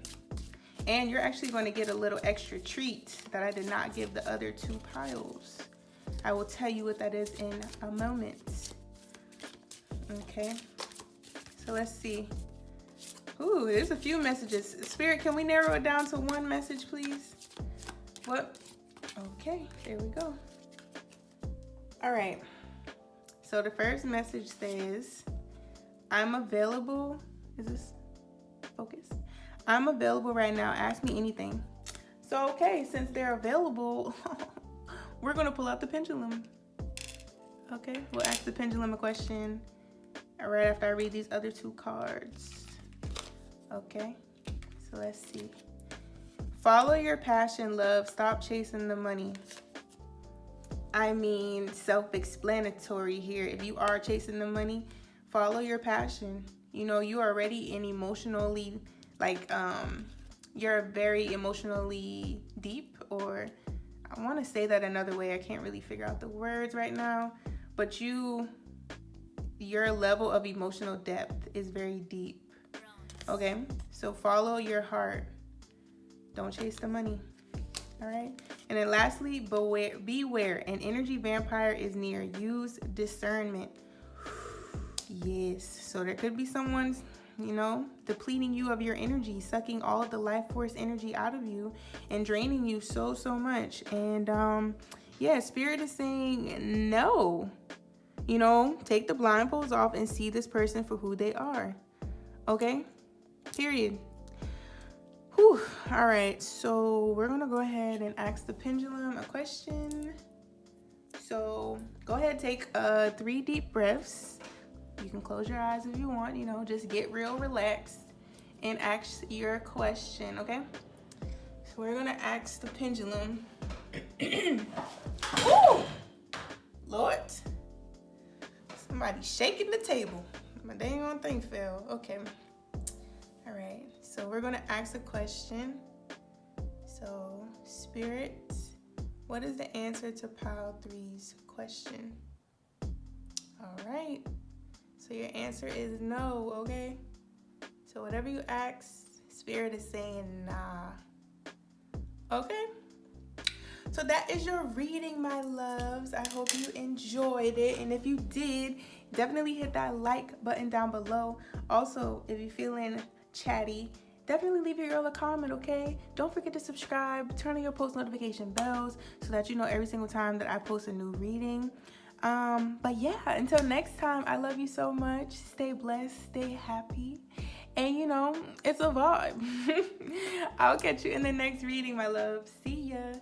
And you're actually going to get a little extra treat that I did not give the other 2 piles. I will tell you what that is in a moment. Okay, so let's see. Ooh, there's a few messages. Spirit, can we narrow it down to one message, please? What? Okay, there we go. All right, so the first message says, I'm available. Is this focus? I'm available right now. Ask me anything. So, okay, since they're available, we're going to pull out the pendulum. Okay, we'll ask the pendulum a question right after I read these other 2 cards. Okay, so let's see. Follow your passion, love. Stop chasing the money. I mean, self-explanatory here. If you are chasing the money, follow your passion. You know, you are already in emotionally, like, you're very emotionally deep, or I want to say that another way. I can't really figure out the words right now, but your level of emotional depth is very deep. Okay, so follow your heart. Don't chase the money. All right. And then lastly, beware. An energy vampire is near. Use discernment. Yes. So there could be someone's, depleting you of your energy, sucking all of the life force energy out of you and draining you so much. And Spirit is saying no. Take the blindfolds off and see this person for who they are. Okay? Period. Whew. All right, so we're gonna go ahead and ask the pendulum a question. So go ahead, take 3 deep breaths. You can close your eyes if you want, just get real relaxed and ask your question, okay? So we're gonna ask the pendulum. Ooh! Lord, somebody shaking the table. My dang on thing fell. Okay. All right, so we're gonna ask a question. So, Spirit, what is the answer to Pile 3's question? All right, so your answer is no, okay? So whatever you ask, Spirit is saying nah. Okay? So that is your reading, my loves. I hope you enjoyed it. And if you did, definitely hit that like button down below. Also, if you're feeling chatty, definitely leave your girl a comment, okay? Don't forget to subscribe, turn on your post notification bells so that you know every single time that I post a new reading. But yeah, until next time, I love you so much. Stay blessed, stay happy, and it's a vibe. I'll catch you in the next reading, my love. See ya.